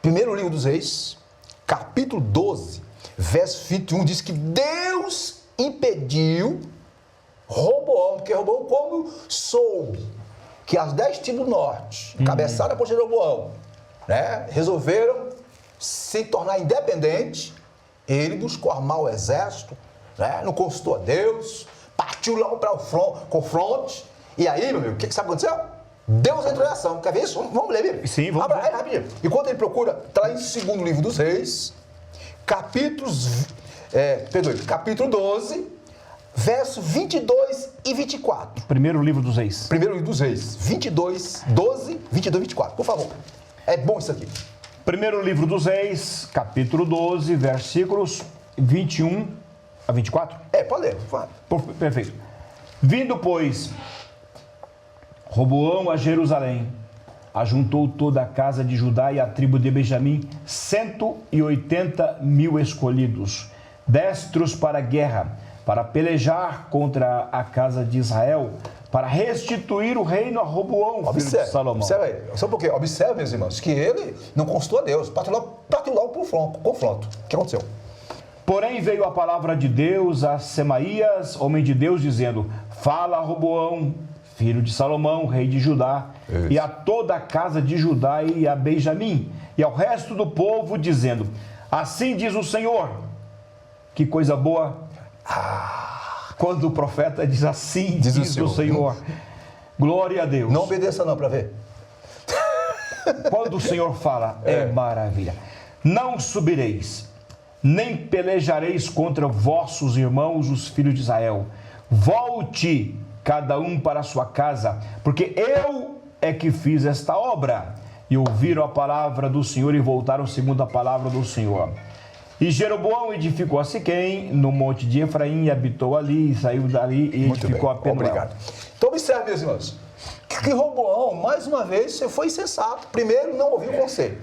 primeiro livro dos Reis, capítulo 12, verso 21, diz que Deus impediu Roboão, porque Roboão, como soube que as 10 tribos do norte, encabeçadas por Jeroboão, né, resolveram se tornar independente, ele buscou armar o exército, né, não consultou a Deus, partiu logo para o confronto, e aí, meu amigo, o que sabe o que aconteceu? Deus entrou em ação. Quer ver isso? Vamos ler, Bíblia. Sim, vamos ler. Rapidinho. E quando ele procura, está lá em segundo livro dos Reis, capítulo 12, verso 22 e 24. Primeiro livro dos Reis. Primeiro livro dos Reis, 12, 22 e 24. Por favor. É bom isso aqui. Primeiro livro dos Reis, capítulo 12, versículos 21 a 24. Pode ler. Perfeito. Vindo, pois, Roboão a Jerusalém, ajuntou toda a casa de Judá e a tribo de Benjamim, 180.000 escolhidos, destros para a guerra, para pelejar contra a casa de Israel, para restituir o reino a Roboão, filho de Salomão. Observe aí, só porque, observe, meus irmãos, que ele não consultou a Deus, partiu logo para o confronto. O que aconteceu? Porém veio a palavra de Deus a Semaías, homem de Deus, dizendo: fala a Roboão, filho de Salomão, rei de Judá, e a toda a casa de Judá e a Benjamim, e ao resto do povo, dizendo: assim diz o Senhor. Que coisa boa! Quando o profeta diz assim, diz o Senhor. Glória a Deus. Não obedeça não, para ver. Quando o Senhor fala, é maravilha. Não subireis, nem pelejareis contra vossos irmãos, os filhos de Israel. Volte cada um para a sua casa, porque eu é que fiz esta obra. E ouviram a palavra do Senhor e voltaram segundo a palavra do Senhor. E Jeroboão edificou a Siquém, no monte de Efraim, e habitou ali, e saiu dali e edificou a Penuel. Obrigado. Então observe, meus irmãos, que Roboão, mais uma vez, foi insensato. Primeiro, não ouviu o conselho.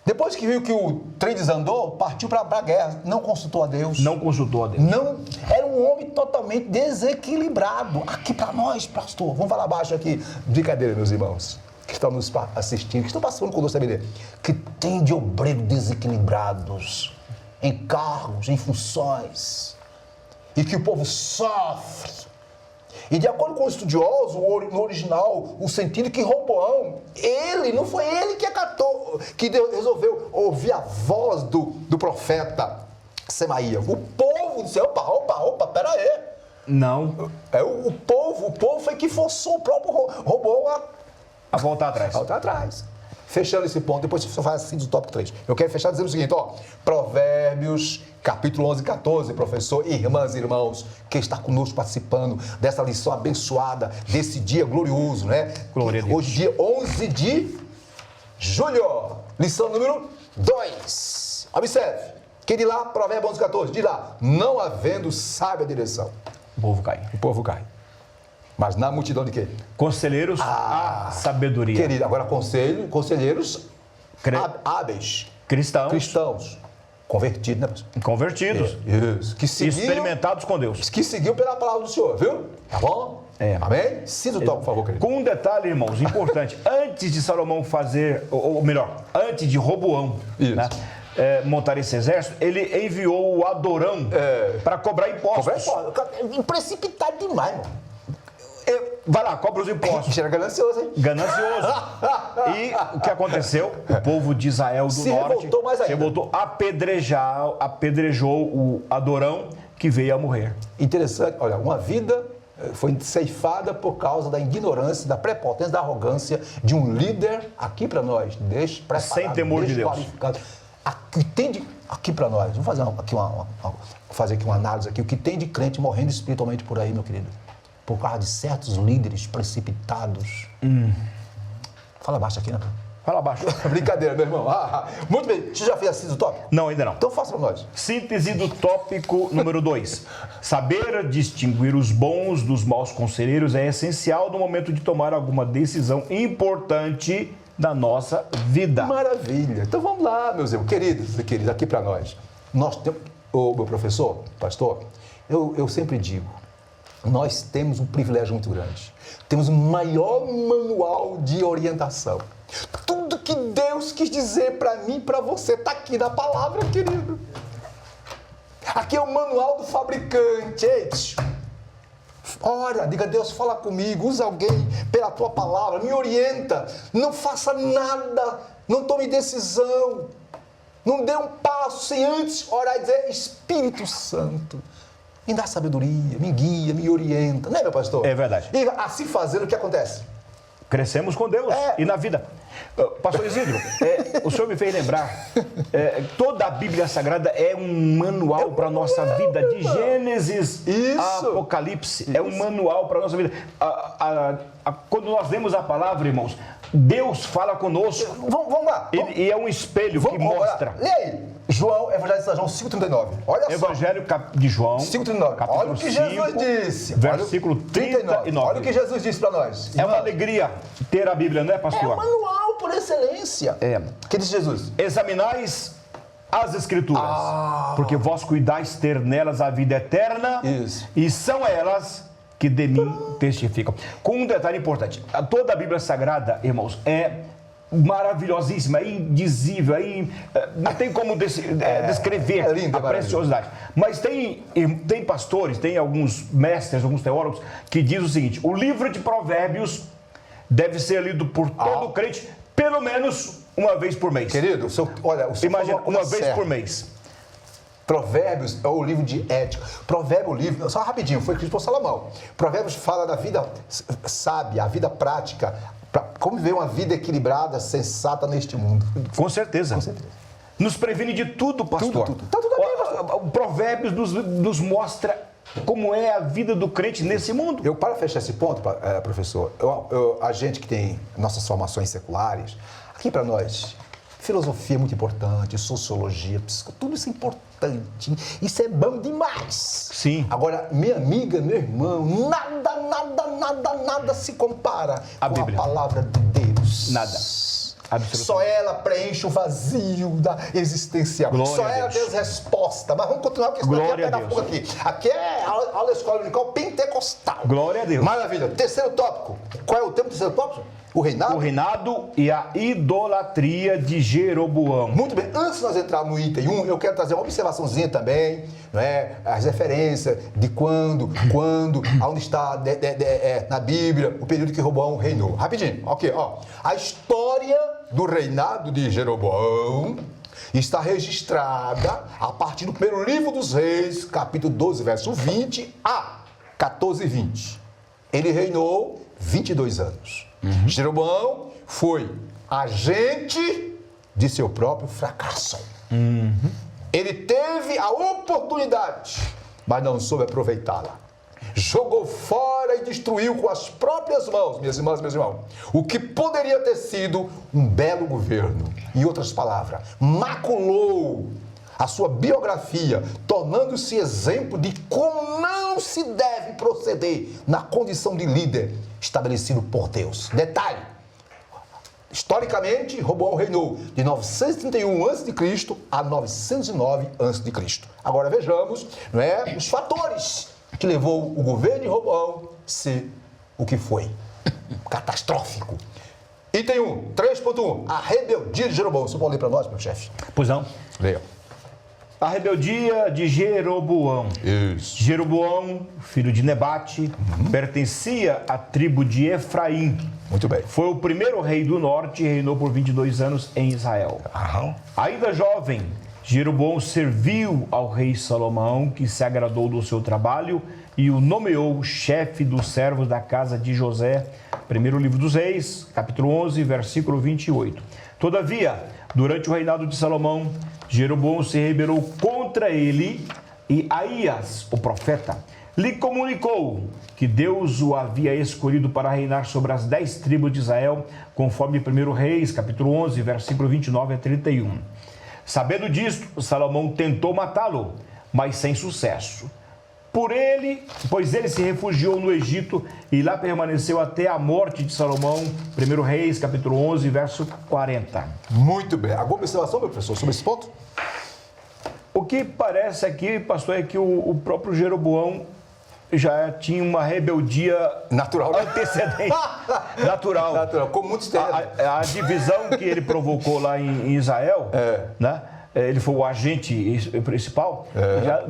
Depois que viu que o trem desandou, partiu para a guerra. Não consultou a Deus. Não consultou a Deus. Não, era um homem totalmente desequilibrado. Aqui para nós, pastor, vamos falar baixo aqui. Brincadeira, meus irmãos, que estão nos assistindo, que estão passando conosco também, que tem de obreiros desequilibrados, em cargos, em funções, e que o povo sofre. E de acordo com o estudioso, no original, o sentido que Roboão, não foi ele que acatou, que resolveu ouvir a voz do profeta Semaías. O povo disse, opa, pera aí. Não. O povo foi que forçou o próprio Roboão a voltar atrás. Voltar atrás. Fechando esse ponto, depois você faz assim do tópico 3. Eu quero fechar dizendo o seguinte, Provérbios, capítulo 11 e 14, professor, irmãs e irmãos, que está conosco participando dessa lição abençoada, desse dia glorioso, né? Glória a Deus. Hoje, dia 11 de julho, lição número 2. Observe, que de lá, Provérbios 11 e 14, de lá, não havendo sábia direção. O povo cai. O povo cai. Mas na multidão de quê? Conselheiros, a sabedoria. Querido, agora conselheiros hábeis. Cristãos. Convertidos, né, pastor? Convertidos. Isso. Que seguiam, experimentados com Deus. Que seguiam pela palavra do Senhor, viu? Tá bom? Amém? Cita o toque, por favor, querido. Com um detalhe, irmãos, importante. Antes de Salomão fazer, ou melhor, antes de Roboão, né, montar esse exército, ele enviou o Adorão para cobrar impostos. Precipitado demais, mano. Vai lá, cobra os impostos. Era ganancioso, hein? Ganancioso. E o que aconteceu? O povo de Israel do norte revoltou mais ainda. Revoltou, apedrejou o Adorão, que veio a morrer. Interessante, olha, uma vida foi ceifada por causa da ignorância, da prepotência, da arrogância de um líder aqui para nós, despreparado, sem temor de Deus. Aqui para nós, vamos fazer aqui uma análise aqui, o que tem de crente morrendo espiritualmente por aí, meu querido? Por causa de certos líderes precipitados. Fala baixo aqui, né? Fala baixo. Brincadeira, meu irmão. Muito bem. Você já fez a síntese do tópico? Não, ainda não. Então faça para nós. Síntese do tópico número 2. Saber distinguir os bons dos maus conselheiros é essencial no momento de tomar alguma decisão importante da nossa vida. Maravilha. Então vamos lá, meus irmãos. Queridos e queridas, aqui para nós. Nós temos, meu professor, pastor, eu sempre digo, nós temos um privilégio muito grande. Temos o maior manual de orientação. Tudo que Deus quis dizer para mim e para você está aqui na palavra, querido. Aqui é o manual do fabricante. Ei, ora, diga, Deus, fala comigo, usa alguém pela tua palavra, me orienta. Não faça nada, não tome decisão. Não dê um passo sem antes orar e dizer, Espírito Santo, me dá sabedoria, me guia, me orienta. Não é, meu pastor? É verdade. E assim fazendo, o que acontece? Crescemos com Deus e na vida. Pastor Isidro, o senhor me fez lembrar, toda a Bíblia Sagrada é um manual para a nossa vida, de Gênesis a Apocalipse, é um manual para a nossa vida. Quando nós lemos a palavra, irmãos, Deus fala conosco. Vamos lá. E é um espelho que mostra. Lê aí. João, Evangelho de São João 5,39. Olha só. Evangelho de João 5,39. Olha o que Jesus disse. Versículo 39. Olha o que Jesus disse para nós. É uma alegria ter a Bíblia, não é, pastor? É um manual por excelência. O que disse Jesus? Examinais as Escrituras, porque vós cuidais ter nelas a vida eterna. Isso. E são elas que de mim testificam. Com um detalhe importante, toda a Bíblia Sagrada, irmãos, é maravilhosíssima, é indizível, não tem como descrever a preciosidade. Mas tem pastores, tem alguns mestres, alguns teólogos que dizem o seguinte: o livro de Provérbios deve ser lido por todo crente pelo menos uma vez por mês. Querido, imagina, uma vez por mês. Provérbios é o livro de ética. Provérbio, o livro, só rapidinho, foi escrito por Salomão. Provérbios fala da vida sábia, a vida prática, como viver uma vida equilibrada, sensata neste mundo. Com certeza. Com certeza. Nos previne de tudo, pastor. Tudo. Tá tudo bem, pastor. O Provérbios nos mostra como é a vida do crente nesse mundo. Eu, para fechar esse ponto, professor, a gente que tem nossas formações seculares, aqui para nós, filosofia é muito importante, sociologia, tudo isso é importante, isso é bom demais. Sim. Agora, minha amiga, meu irmão, nada se compara A com Bíblia. a palavra de Deus. Nada. Absolutamente. Só ela preenche o vazio da existencial. Glória Só a ela Deus. tem as respostas. Mas vamos continuar, porque senão Glória aqui a é pegar fogo aqui. Aqui é a aula escola dominical pentecostal. Glória a Deus. Maravilha. Terceiro tópico. Qual é o tema do terceiro tópico? O reinado? O reinado e a idolatria de Jeroboão. Muito bem. Antes de nós entrarmos no item 1, eu quero trazer uma observaçãozinha também, não é? As referências de quando, aonde está na Bíblia, o período que Roboão reinou. Rapidinho. Ok, ó. A história do reinado de Jeroboão está registrada a partir do primeiro livro dos Reis, capítulo 12, verso 20 a 14 e 20. Ele reinou 22 anos. Jeroboão foi agente de seu próprio fracasso. Ele teve a oportunidade, mas não soube aproveitá-la. Jogou fora e destruiu com as próprias mãos, minhas irmãs e meus irmãos, o que poderia ter sido um belo governo. Em outras palavras, maculou a sua biografia, tornando-se exemplo de como não se deve proceder na condição de líder estabelecido por Deus. Detalhe, historicamente, Roboão reinou de 931 a.C. a 909 a.C. Agora vejamos, não é, os fatores que levou o governo de Roboão a ser o que foi. Catastrófico. Item 1, 3.1, a rebeldia de Jeroboão. Você pode ler para nós, meu chefe? Pois não. Leia. A rebeldia de Jeroboão. Isso. Jeroboão, filho de Nebate, pertencia à tribo de Efraim. Muito bem. Foi o primeiro rei do norte e reinou por 22 anos em Israel. Ainda jovem, Jeroboão serviu ao rei Salomão, que se agradou do seu trabalho e o nomeou chefe dos servos da casa de José. Primeiro livro dos Reis, capítulo 11, versículo 28. Todavia, durante o reinado de Salomão, Jeroboão se rebelou contra ele e Aías, o profeta, lhe comunicou que Deus o havia escolhido para reinar sobre as 10 tribos de Israel, conforme 1 Reis, capítulo 11, versículo 29 a 31. Sabendo disto, Salomão tentou matá-lo, mas sem sucesso. Pois ele se refugiou no Egito e lá permaneceu até a morte de Salomão, 1 Reis, capítulo 11, verso 40. Muito bem. Alguma observação, meu professor, sobre esse ponto? O que parece aqui, pastor, é que o próprio Jeroboão já tinha uma rebeldia Natural, né? antecedente. Natural. Natural, como muitos têm. A divisão que ele provocou lá em Israel, né? Ele foi o agente principal, já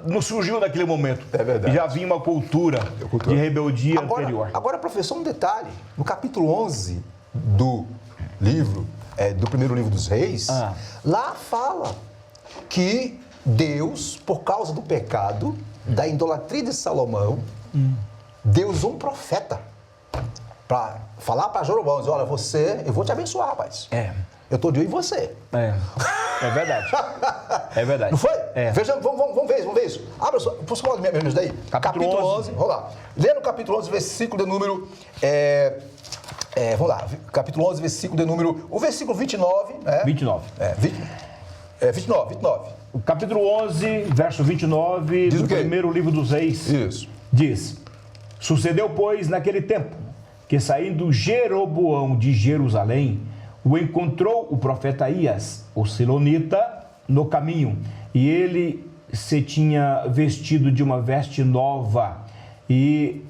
não surgiu naquele momento. É verdade. Já vinha uma cultura de rebeldia anterior. Agora, professor, um detalhe. No capítulo 11 do livro, do primeiro livro dos Reis, lá fala que Deus, por causa do pecado, da idolatria de Salomão, Deus usou um profeta para falar para Jeroboão, dizer, olha, eu vou te abençoar, rapaz. Eu estou de olho em você. É verdade. É verdade. Não foi? É. Veja, vamos ver isso. Abra só, posso falar me ajuda aí? Capítulo 11. Vamos lá. Lê no capítulo 11, versículo de número... vamos lá. Capítulo 11, versículo de número... O versículo 29... 29. 29. O capítulo 11, verso 29 Diz do o quê? primeiro livro dos Reis. Isso. Diz: Sucedeu, pois, naquele tempo, que saindo Jeroboão de Jerusalém, o encontrou o profeta Aías, o silonita, no caminho, e ele se tinha vestido de uma veste nova, e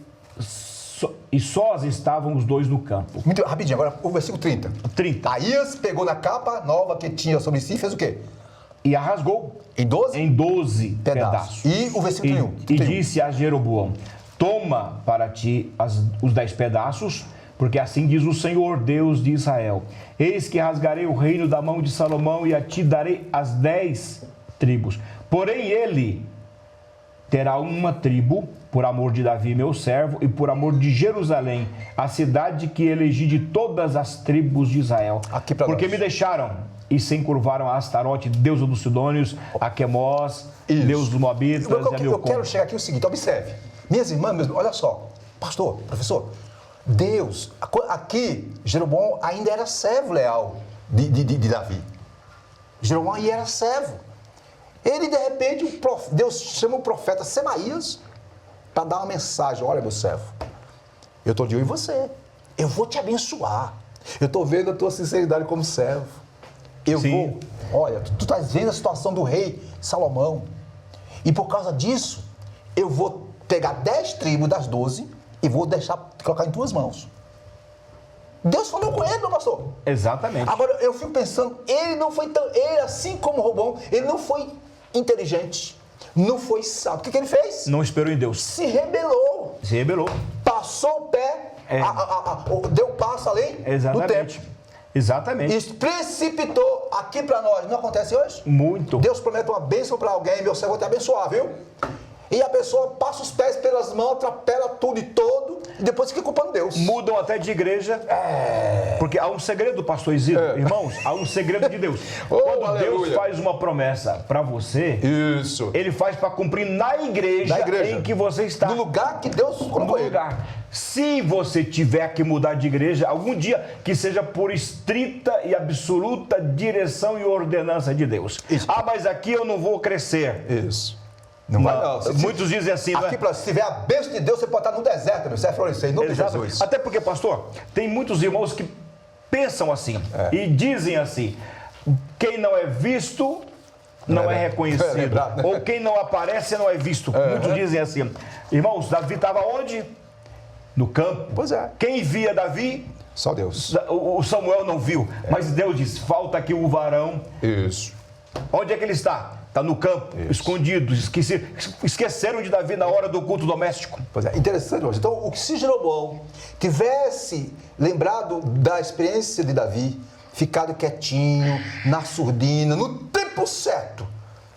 sós estavam os dois no campo. Muito rapidinho, agora o versículo 30. 30. Aías pegou na capa nova que tinha sobre si e fez o quê? E a rasgou Em 12? em 12 pedaços. E o versículo 31. E disse a Jeroboão: Toma para ti os 10 pedaços, porque assim diz o Senhor, Deus de Israel: Eis que rasgarei o reino da mão de Salomão e a ti darei as 10 tribos. Porém ele terá uma tribo, por amor de Davi, meu servo, e por amor de Jerusalém, a cidade que elegi de todas as tribos de Israel. Aqui pra porque nós. me deixaram e se encurvaram a Astarote, deus dos Sidônios, a Quemós, deus dos Moabitas, e a Eu quero chegar aqui o seguinte, observe. Minhas irmãs, olha só, pastor, professor, Deus, aqui, Jeroboão ainda era servo leal de Davi. Jeroboão ainda era servo. Ele, de repente, Deus chama o profeta Semaías para dar uma mensagem. Olha, meu servo, eu estou de olho em você. Eu vou te abençoar. Eu estou vendo a tua sinceridade como servo. Olha, tu estás vendo a situação do rei Salomão. E por causa disso, eu vou pegar 10 tribos das 12 e vou colocar em tuas mãos. Deus falou com ele, meu pastor. Exatamente. Agora, eu fico pensando, ele, assim como Roboão, ele não foi inteligente, não foi sábio. O que ele fez? Não esperou em Deus. Se rebelou. Passou o pé, deu passo além do tempo. Exatamente. E precipitou aqui para nós. Não acontece hoje? Muito. Deus promete uma bênção para alguém, meu servo, vou te abençoar, viu? E a pessoa passa os pés pelas mãos, atropela tudo e todo, e depois fica culpando Deus. Mudam até de igreja, porque há um segredo, pastor Isidro. Irmãos, há um segredo de Deus. Quando aleluia. Deus faz uma promessa para você, isso, ele faz para cumprir na igreja em que você está. No lugar que Deus colocou ele. Se você tiver que mudar de igreja, algum dia que seja por estrita e absoluta direção e ordenança de Deus. Isso. Mas aqui eu não vou crescer. Isso. Não vai não. Muitos dizem assim, aqui, se tiver a bênção de Deus, você pode estar no deserto, você vai florescer, em nome de Jesus. Até porque, pastor, tem muitos irmãos que pensam assim e dizem assim: quem não é visto não é reconhecido. Ou quem não aparece não é visto. Muitos dizem assim. Irmãos, Davi estava onde? No campo. Pois é. Quem via Davi? Só Deus. O Samuel não viu. Mas Deus diz: falta aqui o varão. Isso. Onde é que ele está? Está no campo, escondido. Esqueceram de Davi na hora do culto doméstico. Pois é, interessante hoje. Então, se Jeroboão tivesse lembrado da experiência de Davi, ficado quietinho, na surdina, no tempo certo,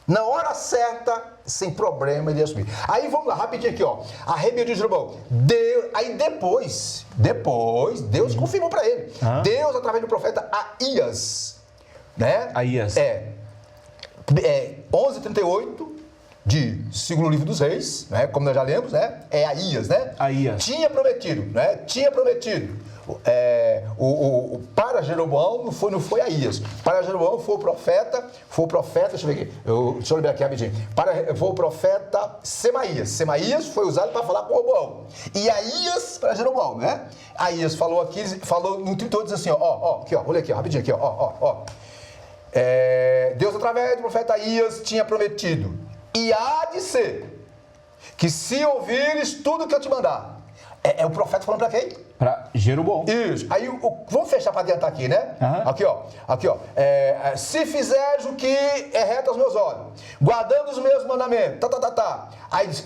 na hora certa, sem problema, ele ia subir. Aí vamos lá, rapidinho aqui, ó. A rebeldia de Jeroboão. Aí depois, Deus confirmou para ele. Deus, através do profeta Aías, né? Aías. 11:38 de segundo livro dos reis, né? Como nós já lemos, né? É Aías, né? Aías. Tinha prometido. Para Jeroboão não foi Aías. Para Jeroboão foi o profeta, deixa eu ver aqui. Deixa eu lembrar aqui rapidinho. Foi o profeta Semaías. Semaías foi usado para falar com Roboão. E Aías para Jeroboão, né? Aías falou no 38, diz assim, aqui, ó, olha aqui, ó, rapidinho aqui, ó. Deus, através do profeta Aías, tinha prometido: e há de ser que se ouvires tudo que eu te mandar. É o profeta falando para quem? Para Jeroboão. Isso. Aí, vamos fechar para adiantar aqui, né? Aqui, ó. Se fizeres o que é reto aos meus olhos, guardando os meus mandamentos, Aí diz,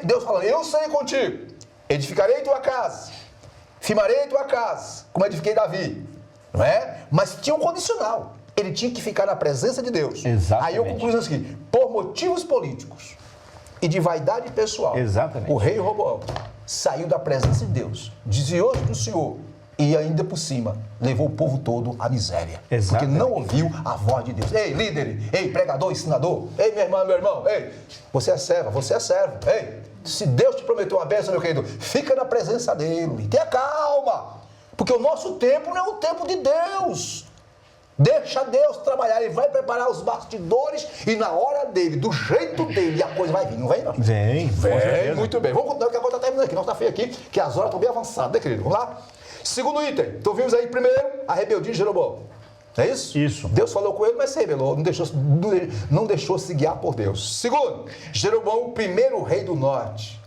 Deus falando, eu serei contigo, edificarei tua casa, firmarei tua casa, como edifiquei Davi. Não é? Mas tinha um condicional. Ele tinha que ficar na presença de Deus. Exatamente. Aí eu concluo isso aqui. Por motivos políticos e de vaidade pessoal, exatamente, o rei Roboão saiu da presença de Deus, desviou-se do Senhor e ainda por cima levou o povo todo à miséria. Exatamente. Porque não ouviu a voz de Deus. Ei, líder, ei, pregador, ensinador, ei, minha irmã, meu irmão, ei, você é servo, ei, se Deus te prometeu uma bênção, meu querido, fica na presença dele, tenha calma, porque o nosso tempo não é o tempo de Deus. Deixa Deus trabalhar, Ele vai preparar os bastidores e na hora dele, do jeito dele, a coisa vai vir, não vem não? Vem, muito bem. Vamos continuar, que a coisa está terminando aqui, nós está feio aqui, que as horas estão bem avançadas, né, querido? Vamos lá? Segundo item, então vimos aí primeiro a rebeldia de Jeroboão. É isso? Isso. Deus falou com ele, mas se rebelou, não deixou se guiar por Deus. Segundo, Jeroboão, o primeiro rei do norte.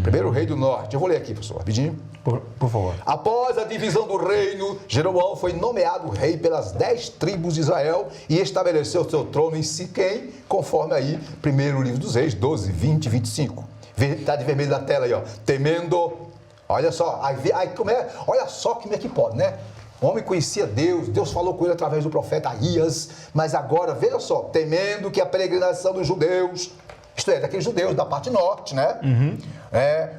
Primeiro rei do norte. Eu vou ler aqui, professor, rapidinho. Por favor. Após a divisão do reino, Jeroboão foi nomeado rei pelas 10 tribos de Israel e estabeleceu seu trono em Siquém, conforme aí, primeiro livro dos reis, 12, 20 e 25. Está de vermelho na tela aí, ó. Temendo, olha só, olha só como é que pode, né? O homem conhecia Deus, Deus falou com ele através do profeta Aías, mas agora, veja só, temendo que a peregrinação dos judeus, isto é, daqueles judeus da parte norte, né?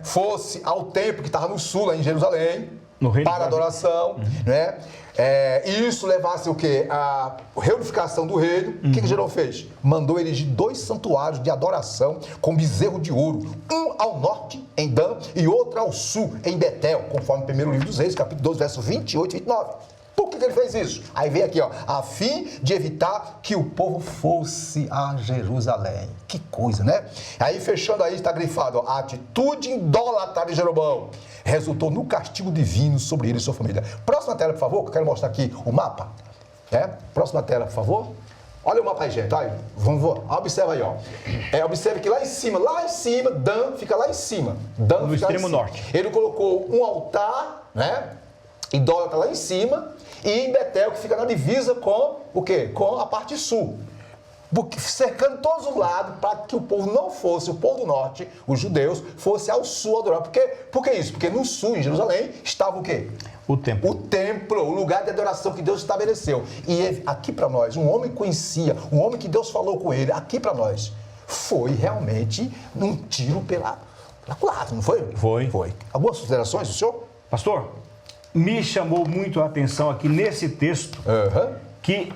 Fosse ao templo que estava no sul, lá em Jerusalém, para a adoração, né? E isso levasse o quê? A reunificação do reino. O que Jeroboão fez? Mandou erigir 2 santuários de adoração com bezerro de ouro, um ao norte, em Dan, e outro ao sul, em Betel, conforme o primeiro livro dos Reis, capítulo 12, versos 28 e 29. Por que ele fez isso? Aí vem aqui, ó, a fim de evitar que o povo fosse a Jerusalém. Que coisa, né? Aí, fechando aí, está grifado, ó, a atitude idólatra de Jeroboão resultou no castigo divino sobre ele e sua família. Próxima tela, por favor, que eu quero mostrar aqui o mapa. Próxima tela, por favor. Olha o mapa aí, gente. Olha, observa aí, ó. Observe que lá em cima, Dan fica lá em cima. Dan no fica extremo norte. Ele colocou um altar, né? Idólatra lá em cima, e em Betel, que fica na divisa com o quê? Com a parte sul. Cercando todos os lados para que o povo não fosse, o povo do norte, os judeus, fosse ao sul adorar. Por que isso? Porque no sul, em Jerusalém, estava o quê? O templo. O templo, o lugar de adoração que Deus estabeleceu. E aqui para nós, um homem conhecia, um homem que Deus falou com ele, aqui para nós, foi realmente um tiro pela culatra, não foi? Foi. Algumas considerações do senhor? Pastor, me chamou muito a atenção aqui nesse texto que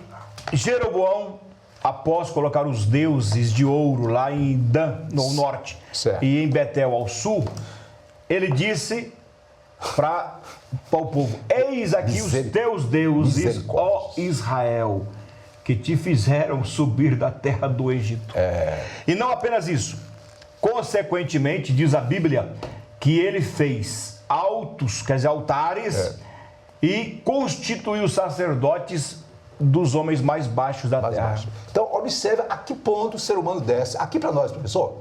Jeroboão, após colocar os deuses de ouro lá em Dan, no norte, certo, e em Betel ao sul, ele disse para o povo: eis aqui os teus deuses, ó Israel, que te fizeram subir da terra do Egito. E não apenas isso, consequentemente, diz a Bíblia, que ele fez altos, quer dizer, altares, e constituiu sacerdotes dos homens mais baixos da terra. Então, observe a que ponto o ser humano desce. Aqui para nós, professor,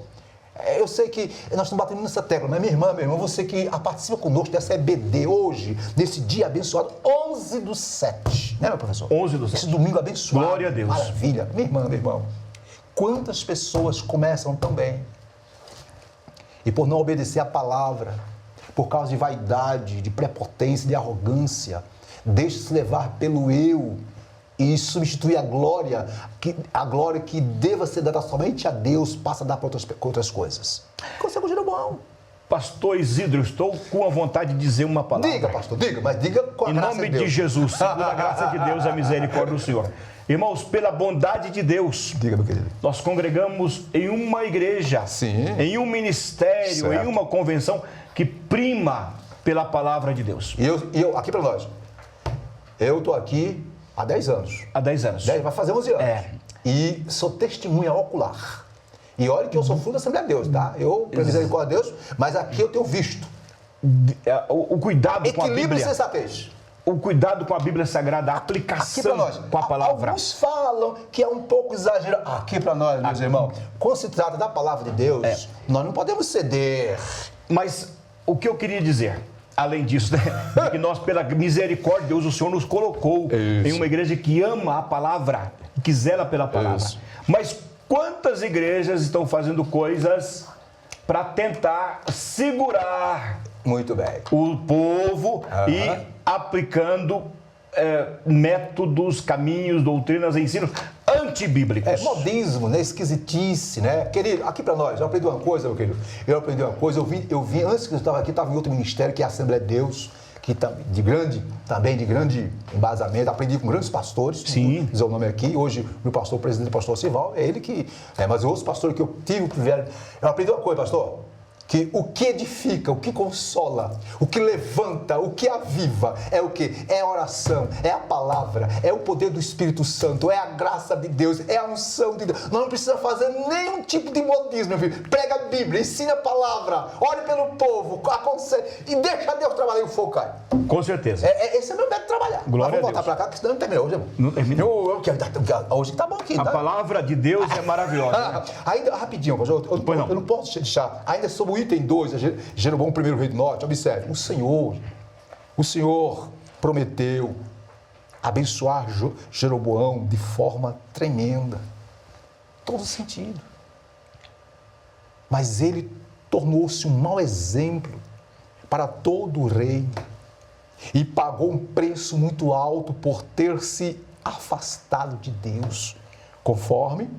eu sei que nós estamos batendo nessa tecla, mas minha irmã, você que participa conosco dessa EBD hoje, nesse dia abençoado, 11/7, né, meu professor? 11/7. Esse domingo abençoado. Glória a Deus. Maravilha. Minha irmã, meu irmão, quantas pessoas começam tão bem e por não obedecer a palavra, por causa de vaidade, de prepotência, de arrogância, deixa-se levar pelo eu e substituir a glória que deva ser dada somente a Deus, passa a dar para outras coisas. Aconteceu com Jeroboão. Pastor Isidro, estou com a vontade de dizer uma palavra. Diga, pastor, diga, mas diga com a graça de Deus. Em nome de Jesus, segundo a graça de Deus e a misericórdia do Senhor. Irmãos, pela bondade de Deus, diga, meu querido, nós congregamos em uma igreja, sim, em um ministério, certo, em uma convenção que prima pela palavra de Deus. E eu aqui para nós, eu estou aqui há 10 anos. Há 10 anos. Vai fazer 11 anos. E sou testemunha ocular. E olha que eu sou fruto da Assembleia de Deus, tá? Eu, pela misericórdia de Deus, mas aqui eu tenho visto. O cuidado com a Bíblia. Equilíbrio e sensatez. O cuidado com a Bíblia Sagrada, a aplicação com a palavra. Alguns falam que é um pouco exagerado. Aqui para nós, meus irmãos, quando se trata da palavra de Deus, nós não podemos ceder. Mas o que eu queria dizer, além disso, né, de que nós, pela misericórdia de Deus, o Senhor nos colocou em uma igreja que ama a palavra, que zela pela palavra. Mas quantas igrejas estão fazendo coisas para tentar segurar muito bem o povo e aplicando métodos, caminhos, doutrinas, ensinos antibíblicos. Modismo, né? Esquisitice, né? Querido, aqui para nós, eu aprendi uma coisa, meu querido. Eu vim antes que eu estava aqui, estava em outro ministério, que é a Assembleia de Deus, que de grande embasamento, aprendi com grandes pastores, sim, vou dizer o nome aqui, hoje meu pastor, o presidente, o pastor Osival, é ele que, mas outros pastores que eu tive o privilégio, eu aprendi uma coisa, pastor, que o que edifica, o que consola, o que levanta, o que aviva, é o quê? É a oração, é a palavra, é o poder do Espírito Santo, é a graça de Deus, é a unção de Deus. Nós não precisamos fazer nenhum tipo de modismo, meu filho. Prega a Bíblia, ensina a palavra, ore pelo povo, aconselhe e deixa Deus trabalhar e o fogo cai. Com certeza. Esse é o meu método de trabalhar. Glória a Deus. Vamos voltar para cá, que senão não terminou hoje, irmão. Não terminou. Hoje que tá bom aqui. A palavra de Deus é maravilhosa. Né? Ainda, rapidinho, pastor, eu não posso deixar, ainda sobre o item 2, Jeroboão, primeiro rei do norte, observe, o Senhor prometeu abençoar Jeroboão de forma tremenda, todo sentido. Mas ele tornou-se um mau exemplo para todo o reino e pagou um preço muito alto por ter se afastado de Deus, conforme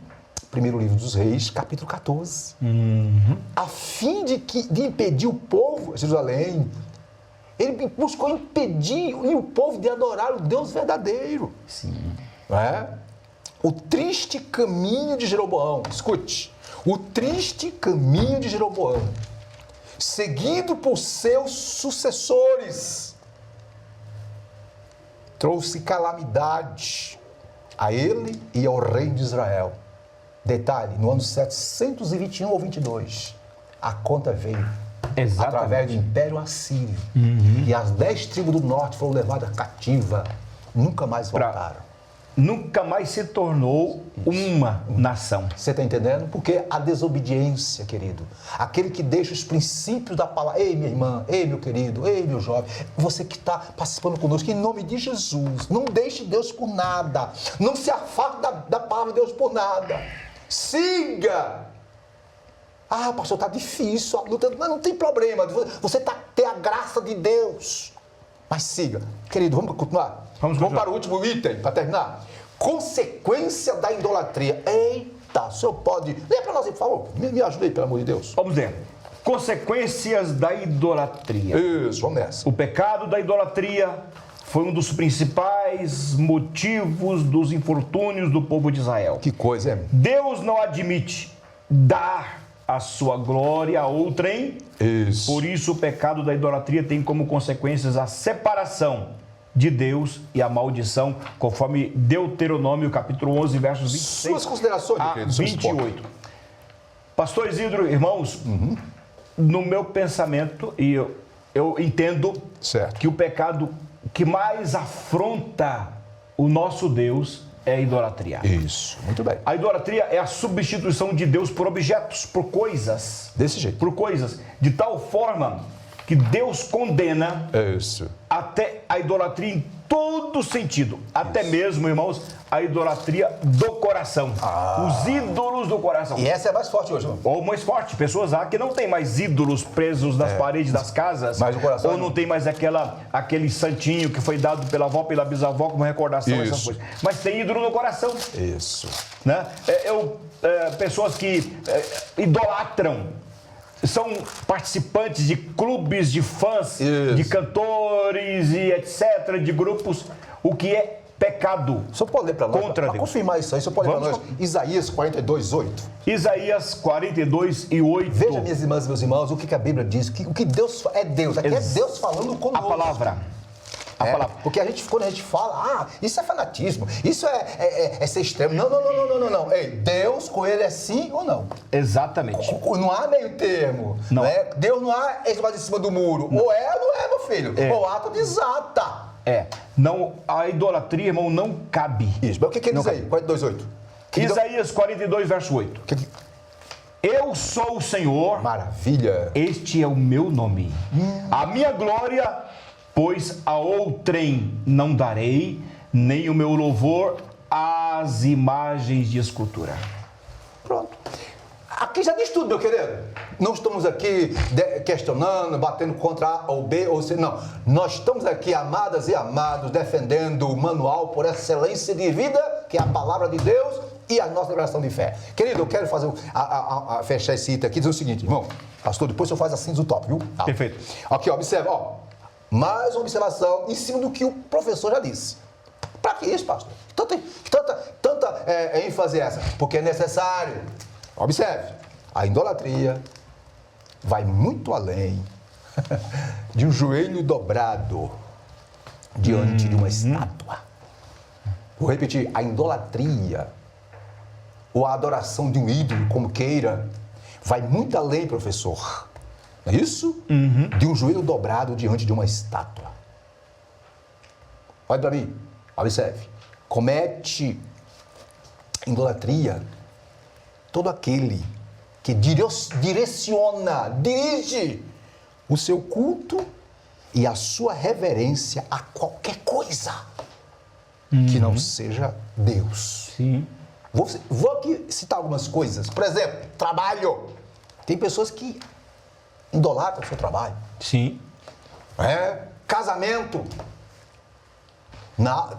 primeiro livro dos Reis, capítulo 14. A fim de impedir o povo, Jerusalém, Ele buscou impedir o povo de adorar o Deus verdadeiro. Sim. Não é? O triste caminho de Jeroboão, escute, o triste caminho de Jeroboão, seguido por seus sucessores, trouxe calamidade a ele e ao reino de Israel. Detalhe, no ano 721 ou 22, a conta veio através do Império Assírio. E as 10 tribos do norte foram levadas cativa, nunca mais voltaram. Nunca mais se tornou uma nação. Você está entendendo? Porque a desobediência, querido, aquele que deixa os princípios da palavra, ei, minha irmã, ei, meu querido, ei, meu jovem, você que está participando conosco, em nome de Jesus, não deixe Deus por nada, não se afaste da palavra de Deus por nada, siga. Ah, pastor, está difícil, a luta, mas não tem problema, você tem a graça de Deus, mas siga. Querido, vamos continuar? Vamos para o último item, para terminar. Consequência da idolatria. Eita, o senhor pode... Lê para nós, por favor. Me ajude aí, pelo amor de Deus. Vamos ler. Consequências da idolatria. Isso, vamos nessa. O pecado da idolatria foi um dos principais motivos dos infortúnios do povo de Israel. Que coisa, hein? Deus não admite dar a sua glória a outrem. Isso. Por isso, o pecado da idolatria tem como consequências a separação de Deus e a maldição, conforme Deuteronômio, capítulo 11, versos 26 Suas considerações, a querido, 28. Pastor Isidro, irmãos, no meu pensamento, e eu entendo que o pecado que mais afronta o nosso Deus é a idolatria. Isso, muito bem. A idolatria é a substituição de Deus por objetos, por coisas. Desse jeito. Por coisas, de tal forma que Deus condena até a idolatria em todo sentido. Até mesmo, irmãos, a idolatria do coração. Os ídolos do coração. E essa é mais forte hoje, não? Ou mais forte. Pessoas que não tem mais ídolos presos nas paredes das casas. Mas o coração ou não tem mais aquele santinho que foi dado pela avó, pela bisavó como recordação, essas coisas. Mas tem ídolo no coração. Isso. Né? Pessoas que idolatram. São participantes de clubes de fãs, de cantores e etc., de grupos, o que é pecado. O senhor pode ler para nós? Contra Deus. Para confirmar isso aí, o senhor pode ler para nós? Isaías 42, 8. Isaías 42 e 8. Veja, minhas irmãs e meus irmãos, o que a Bíblia diz, o que Deus é Deus. Aqui é Deus falando conosco. A palavra. Porque quando a gente fala, isso é fanatismo, isso é ser extremo. Não. Ei, Deus com ele é sim ou não? Exatamente. Não há meio termo. Não. Né? Deus não há esse de cima do muro. Não. Ou é ou não é, meu filho. Ou ato desata. Não, a idolatria, irmão, não cabe. Isso, mas o que diz aí? 42, 8. Isaías 42, verso 8. Eu sou o Senhor. Maravilha. Este é o meu nome. A minha glória... Pois a outrem não darei, nem o meu louvor às imagens de escultura. Pronto. Aqui já diz tudo, meu querido. Não estamos aqui questionando, batendo contra A ou B ou C, não. Nós estamos aqui, amadas e amados, defendendo o manual por excelência de vida, que é a palavra de Deus e a nossa declaração de fé. Querido, eu quero fazer fechar esse item aqui, dizer o seguinte, irmão, pastor, depois o senhor faz assim do top, viu? Perfeito. Aqui, ó, observa, ó. Mais uma observação em cima do que o professor já disse. Para que isso, pastor? Tanta ênfase essa? Porque é necessário. Observe, a idolatria vai muito além de um joelho dobrado diante de uma estátua. Vou repetir, a idolatria ou a adoração de um ídolo, como queira, vai muito além, professor. Isso? De um joelho dobrado diante de uma estátua. Olha para mim, observe. Comete idolatria todo aquele que dirige o seu culto e a sua reverência a qualquer coisa que não seja Deus. Sim. Vou aqui citar algumas coisas. Por exemplo, trabalho. Tem pessoas que idolatram o seu trabalho. Sim. Casamento.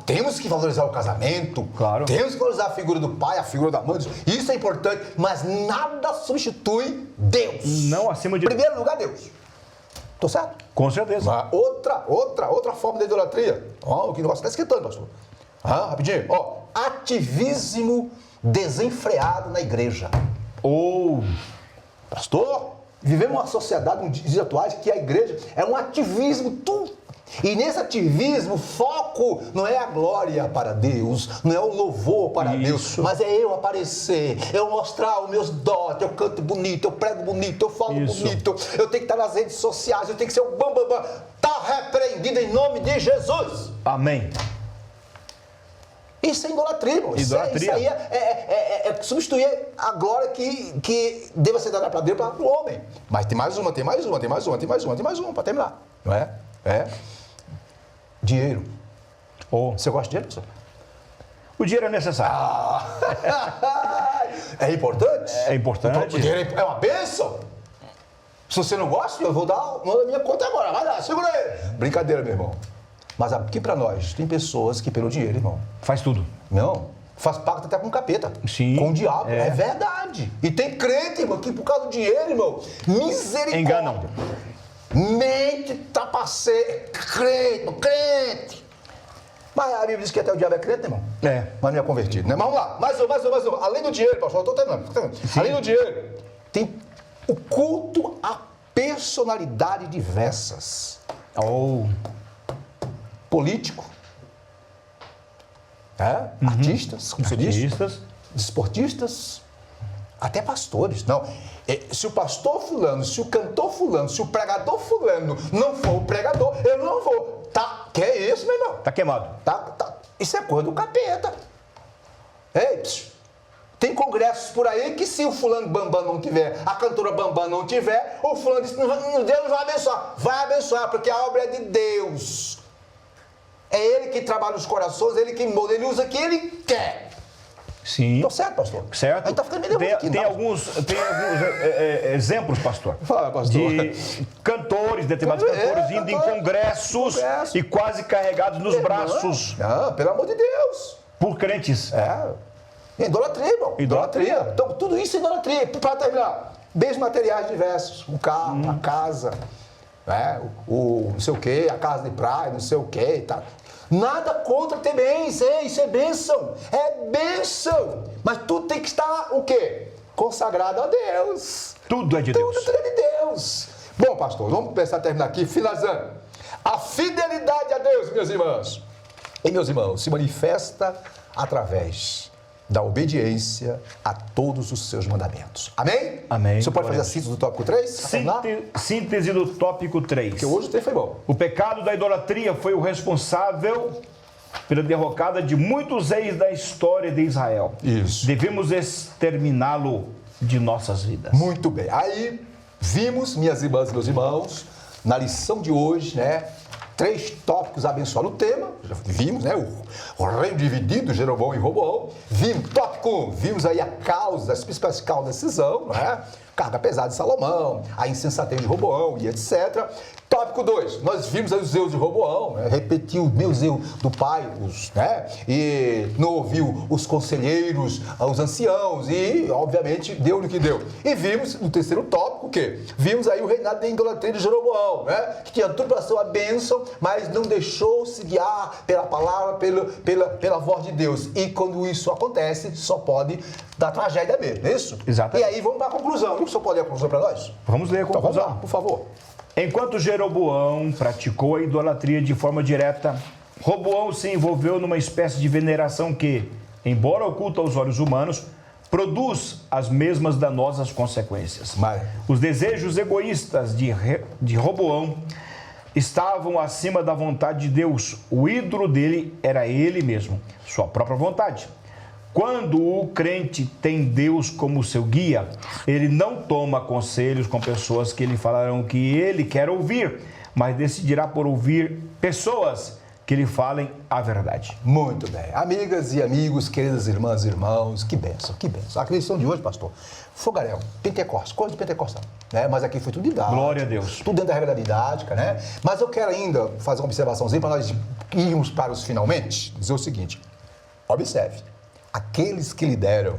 Temos que valorizar o casamento. Claro. Temos que valorizar a figura do pai, a figura da mãe. Isso é importante, mas nada substitui Deus. Não acima de... Em primeiro lugar, Deus. Tô certo? Com certeza. Mas outra forma de idolatria. Ó, o que negócio está esquentando, pastor. Rapidinho. Ó, ativismo desenfreado na igreja. Pastor, vivemos uma sociedade nos dias atuais que a igreja é um ativismo E nesse ativismo, o foco não é a glória para Deus, não é o louvor para Deus, mas é eu aparecer, eu mostrar os meus dotes, eu canto bonito, eu prego bonito, eu falo bonito, eu tenho que estar nas redes sociais, eu tenho que ser o bambambam. Está repreendido em nome de Jesus. Amém. Isso é idolatria, irmão. Idolatria. Isso aí é substituir a glória que deva ser dada para Deus para o homem. Mas tem mais uma para terminar. Não é? Dinheiro. Você gosta de dinheiro, pessoal? O dinheiro é necessário. É importante? É importante. O dinheiro é uma bênção. Se você não gosta, eu vou dar uma da minha conta agora. Vai lá, segura aí. Brincadeira, meu irmão. Mas aqui para nós, tem pessoas que pelo dinheiro, irmão. Faz tudo. Não, faz pacto até com o capeta. Sim. Com o diabo. É verdade. E tem crente, irmão, que por causa do dinheiro, irmão, misericórdia. Enganam. Mente trapaceira. Crente. Mas a Bíblia diz que até o diabo é crente, irmão. Mas não é convertido, né? Mas vamos lá. Mais uma. Além do dinheiro, pastor, eu estou terminando. Além do dinheiro, tem o culto a personalidades diversas. Político, artistas, como você diz, desportistas, até pastores. Não, se o pastor fulano, se o cantor fulano, se o pregador fulano não for o pregador, eu não vou. Que é isso, meu irmão? Tá queimado. Isso é coisa do capeta. Tem congressos por aí que se o fulano Bambam não tiver, a cantora Bambam não tiver, o fulano diz, Deus vai abençoar. Vai abençoar, porque a obra é de Deus. É Ele que trabalha os corações, Ele que molda, Ele usa o que Ele quer. Sim. Estou certo, pastor? Certo. Aí tá ficando meio nervoso aqui, tem alguns exemplos, pastor. Fala, pastor. De cantores, determinados cantores indo em congressos e quase carregados nos braços. Pelo amor de Deus. Por crentes. Idolatria, irmão. Idolatria. Então, tudo isso é idolatria. Para terminar, bens materiais diversos. O carro, a casa, o não sei o quê, a casa de praia, não sei o quê e tal. Nada contra ter bens, isso é bênção. É bênção. Mas tudo tem que estar o quê? Consagrado a Deus. Tudo é de Deus. Tudo é de Deus. Bom, pastor, vamos começar a terminar aqui, finalizando. A fidelidade a Deus, meus irmãos. E meus irmãos, se manifesta através da obediência a todos os seus mandamentos. Amém? Amém. Você pode fazer a síntese do tópico 3? Síntese do tópico 3. Porque hoje o tempo foi bom. O pecado da idolatria foi o responsável pela derrocada de muitos reis da história de Israel. Isso. Devemos exterminá-lo de nossas vidas. Muito bem. Aí vimos, minhas irmãs e meus irmãos, na lição de hoje, 3 tópicos abençoados. O tema, já vimos, o reino dividido, Jeroboão e Roboão. Vimos, tópico 1, vimos aí a causa, as principais causas da decisão, carga pesada de Salomão, a insensatez de Roboão e etc. Tópico 2, nós vimos aí os erros de Roboão, repetiu o meu erro do pai, e não ouviu os conselheiros, os anciãos, e obviamente deu no que deu. E vimos no terceiro tópico o quê? Vimos aí o reinado da idolatria de Jeroboão, que tinha tudo para ser uma bênção, mas não deixou se guiar pela palavra, pela voz de Deus. E quando isso acontece, só pode dar tragédia mesmo, não é isso? Exatamente. E aí vamos para a conclusão. O senhor pode ler a conclusão para nós? Vamos ler a conclusão. Então, vamos lá, por favor. Enquanto Jeroboão praticou a idolatria de forma direta, Roboão se envolveu numa espécie de veneração que, embora oculta aos olhos humanos, produz as mesmas danosas consequências. Os desejos egoístas de Roboão estavam acima da vontade de Deus. O ídolo dele era ele mesmo, sua própria vontade. Quando o crente tem Deus como seu guia, ele não toma conselhos com pessoas que lhe falarão o que ele quer ouvir, mas decidirá por ouvir pessoas que lhe falem a verdade. Muito bem. Amigas e amigos, queridas irmãs e irmãos, que bênção, que bênção. A lição de hoje, pastor, fogaréu, Pentecostes, coisa de Pentecostal, Mas aqui foi tudo didático. Glória a Deus. Tudo dentro da regra didática, Mas eu quero ainda fazer uma observaçãozinha para nós irmos para os finalmente, dizer o seguinte, observe. Aqueles que lideram,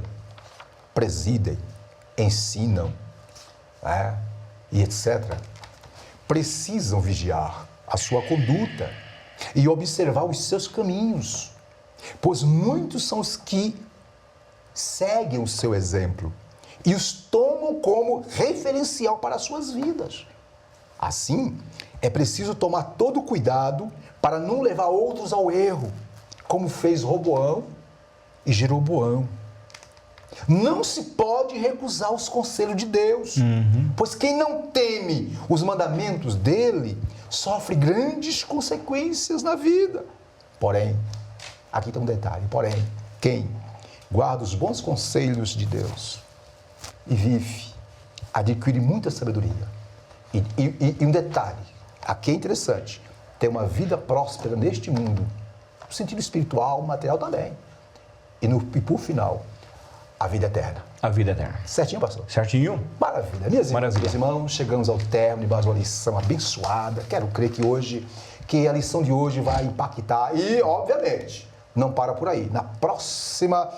presidem, ensinam, e etc., precisam vigiar a sua conduta e observar os seus caminhos, pois muitos são os que seguem o seu exemplo e os tomam como referencial para as suas vidas. Assim, é preciso tomar todo cuidado para não levar outros ao erro, como fez Roboão e Jeroboão. Não se pode recusar os conselhos de Deus, pois quem não teme os mandamentos dele sofre grandes consequências na vida. Porém, aqui tem um detalhe, quem guarda os bons conselhos de Deus e vive, adquire muita sabedoria. E um detalhe, aqui é interessante, ter uma vida próspera neste mundo, no sentido espiritual, material também. E por final, a vida eterna. A vida eterna. Certinho, pastor? Certinho? Maravilha. Minhas irmãs e meus irmãos, chegamos ao término de mais uma lição abençoada. Quero crer que a lição de hoje vai impactar e, obviamente, não para por aí. Na próxima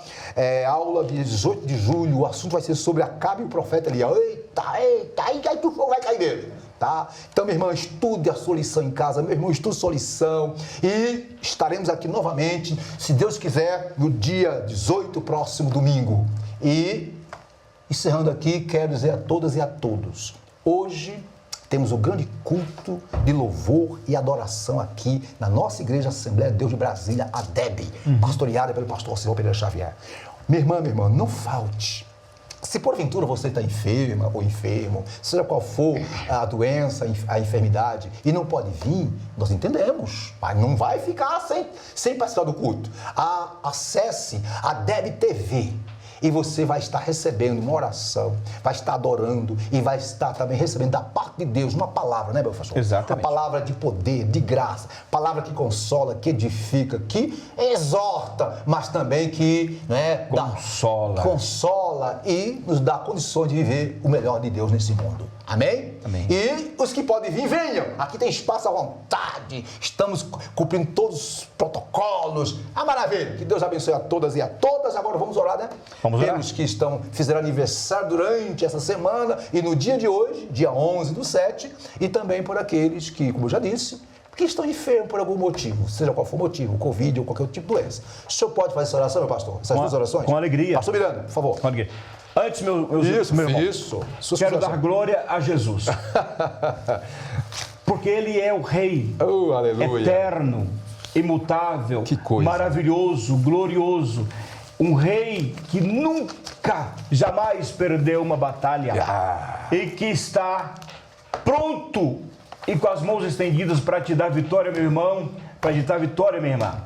aula de 18 de julho, o assunto vai ser sobre Acabe e o profeta Elias. Eita, aí que o fogo vai cair dele. Tá? Então, minha irmã, estude a sua lição em casa, meu irmão, estude sua lição e estaremos aqui novamente, se Deus quiser, no dia 18, próximo domingo. E, encerrando aqui, quero dizer a todas e a todos, hoje temos o grande culto de louvor e adoração aqui na nossa Igreja Assembleia de Deus de Brasília, a DEB, pastoreada pelo pastor Silvio Pereira Xavier. Minha irmã, não falte. Se porventura você está enferma ou enfermo, seja qual for a doença, a enfermidade, e não pode vir, nós entendemos, mas não vai ficar sem participar do culto. Acesse a DEB TV e você vai estar recebendo uma oração, vai estar adorando e vai estar também recebendo da parte de Deus uma palavra, né, meu pastor? Exatamente. Uma palavra de poder, de graça, palavra que consola, que edifica, que exorta, mas também que consola e nos dá condições de viver o melhor de Deus nesse mundo. Amém? Amém. E os que podem vir, venham. Aqui tem espaço à vontade. Estamos cumprindo todos os protocolos. A maravilha. Que Deus abençoe a todas e a todas. Agora vamos orar, né? Vamos orar. Pelos que fizeram aniversário durante essa semana e no dia de hoje, dia 11/7, e também por aqueles que, como eu já disse, que estão enfermos por algum motivo, seja qual for o motivo, Covid ou qualquer outro tipo de doença. O senhor pode fazer essa oração, meu pastor? Essas duas orações? Com alegria. Pastor Miranda, por favor. Com alegria. Antes, meu irmão, quero dar glória a Jesus. Porque Ele é o Rei eterno, imutável, que coisa, maravilhoso, glorioso. Um Rei que nunca, jamais perdeu uma batalha. E que está pronto e com as mãos estendidas para te dar vitória, meu irmão, para te dar vitória, minha irmã.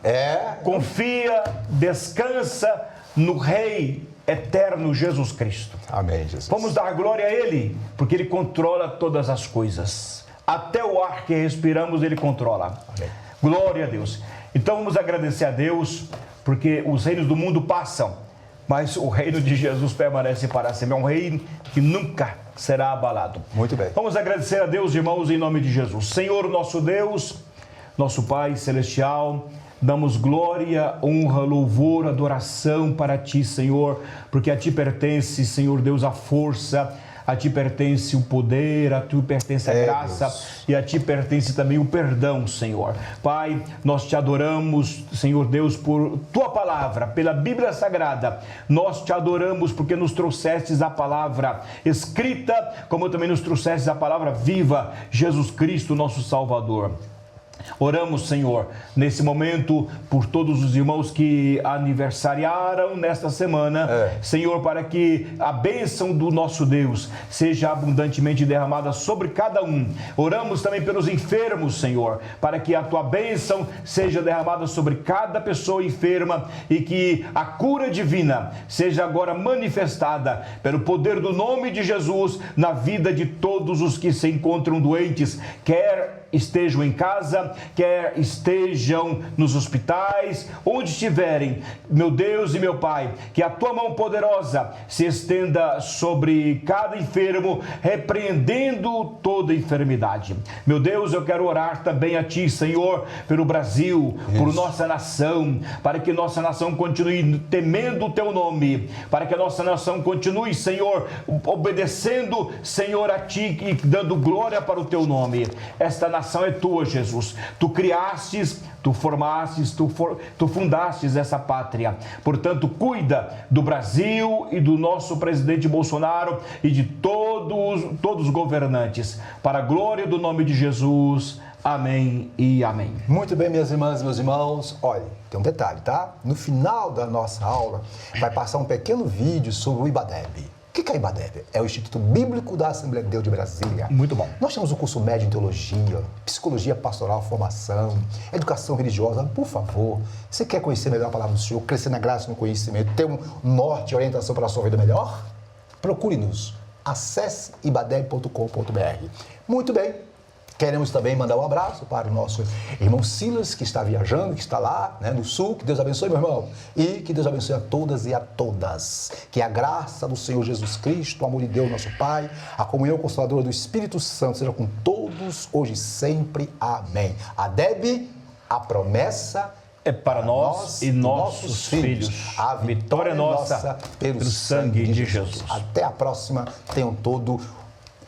Confia, descansa no Rei eterno Jesus Cristo. Amém, Jesus. Vamos dar glória a Ele, porque Ele controla todas as coisas. Até o ar que respiramos, Ele controla. Amém. Glória a Deus. Então vamos agradecer a Deus, porque os reinos do mundo passam, mas o reino de Jesus permanece para sempre. É um reino que nunca será abalado. Muito bem. Vamos agradecer a Deus, irmãos, em nome de Jesus. Senhor, nosso Deus, nosso Pai Celestial, damos glória, honra, louvor, adoração para Ti, Senhor, porque a Ti pertence, Senhor Deus, a força, a Ti pertence o poder, a Ti pertence a graça, Deus. E a Ti pertence também o perdão, Senhor. Pai, nós Te adoramos, Senhor Deus, por Tua palavra, pela Bíblia Sagrada. Nós Te adoramos porque nos trouxestes a palavra escrita, como também nos trouxestes a palavra viva, Jesus Cristo, nosso Salvador. Oramos, Senhor, nesse momento por todos os irmãos que aniversariaram nesta semana, Senhor, para que a bênção do nosso Deus seja abundantemente derramada sobre cada um. Oramos também pelos enfermos, Senhor, para que a Tua bênção seja derramada sobre cada pessoa enferma e que a cura divina seja agora manifestada pelo poder do nome de Jesus na vida de todos os que se encontram doentes, quer estejam em casa, quer estejam nos hospitais, onde estiverem, meu Deus e meu Pai, que a tua mão poderosa se estenda sobre cada enfermo, repreendendo toda enfermidade. Meu Deus, eu quero orar também a ti, Senhor, pelo Brasil, por nossa nação, para que nossa nação continue temendo o teu nome, para que a nossa nação continue, Senhor, obedecendo, Senhor, a ti e dando glória para o teu nome. Esta nação é tua, Jesus. Tu criastes, tu formastes, tu fundastes essa pátria. Portanto, cuida do Brasil e do nosso presidente Bolsonaro e de todos os governantes. Para a glória do nome de Jesus. Amém e amém. Muito bem, minhas irmãs e meus irmãos. Olha, tem um detalhe, tá? No final da nossa aula, vai passar um pequeno vídeo sobre o IBADEB. O que é IBADEB? É o Instituto Bíblico da Assembleia de Deus de Brasília. Muito bom. Nós temos o curso médio em teologia, psicologia pastoral, formação, educação religiosa. Por favor, você quer conhecer melhor a palavra do Senhor, crescer na graça e no conhecimento, ter um norte e orientação para a sua vida melhor? Procure-nos. Acesse ibadeb.com.br. Muito bem. Queremos também mandar um abraço para o nosso irmão Silas, que está viajando, que está lá, no sul. Que Deus abençoe, meu irmão. E que Deus abençoe a todas e a todas. Que a graça do Senhor Jesus Cristo, o amor de Deus, nosso Pai, a comunhão consoladora do Espírito Santo seja com todos, hoje e sempre. Amém. ADEB, a promessa é para nós e nossos filhos. A vitória é nossa pelo sangue de Jesus. Até a próxima. Tenham todo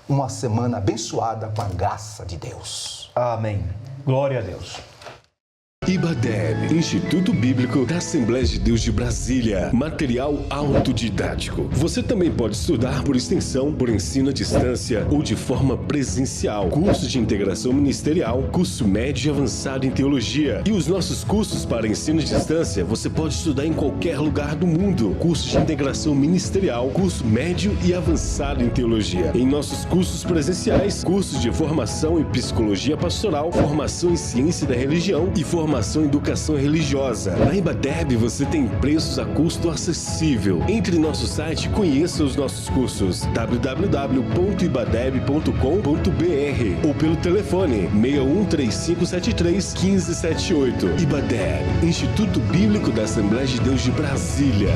uma semana abençoada com a graça de Deus. Amém. Glória a Deus. IBADEB, Instituto Bíblico da Assembleia de Deus de Brasília. Material autodidático. Você também pode estudar por extensão, por ensino à distância ou de forma presencial. Curso de integração ministerial, curso médio e avançado em teologia. E os nossos cursos para ensino à distância, você pode estudar em qualquer lugar do mundo. Curso de integração ministerial, curso médio e avançado em teologia. Em nossos cursos presenciais, cursos de formação em psicologia pastoral, formação em ciência da religião e formação em educação religiosa. Na IBADEB você tem preços a custo acessível. Entre em nosso site e conheça os nossos cursos www.ibadeb.com.br ou pelo telefone 61 3573 1578. IBADEB, Instituto Bíblico da Assembleia de Deus de Brasília.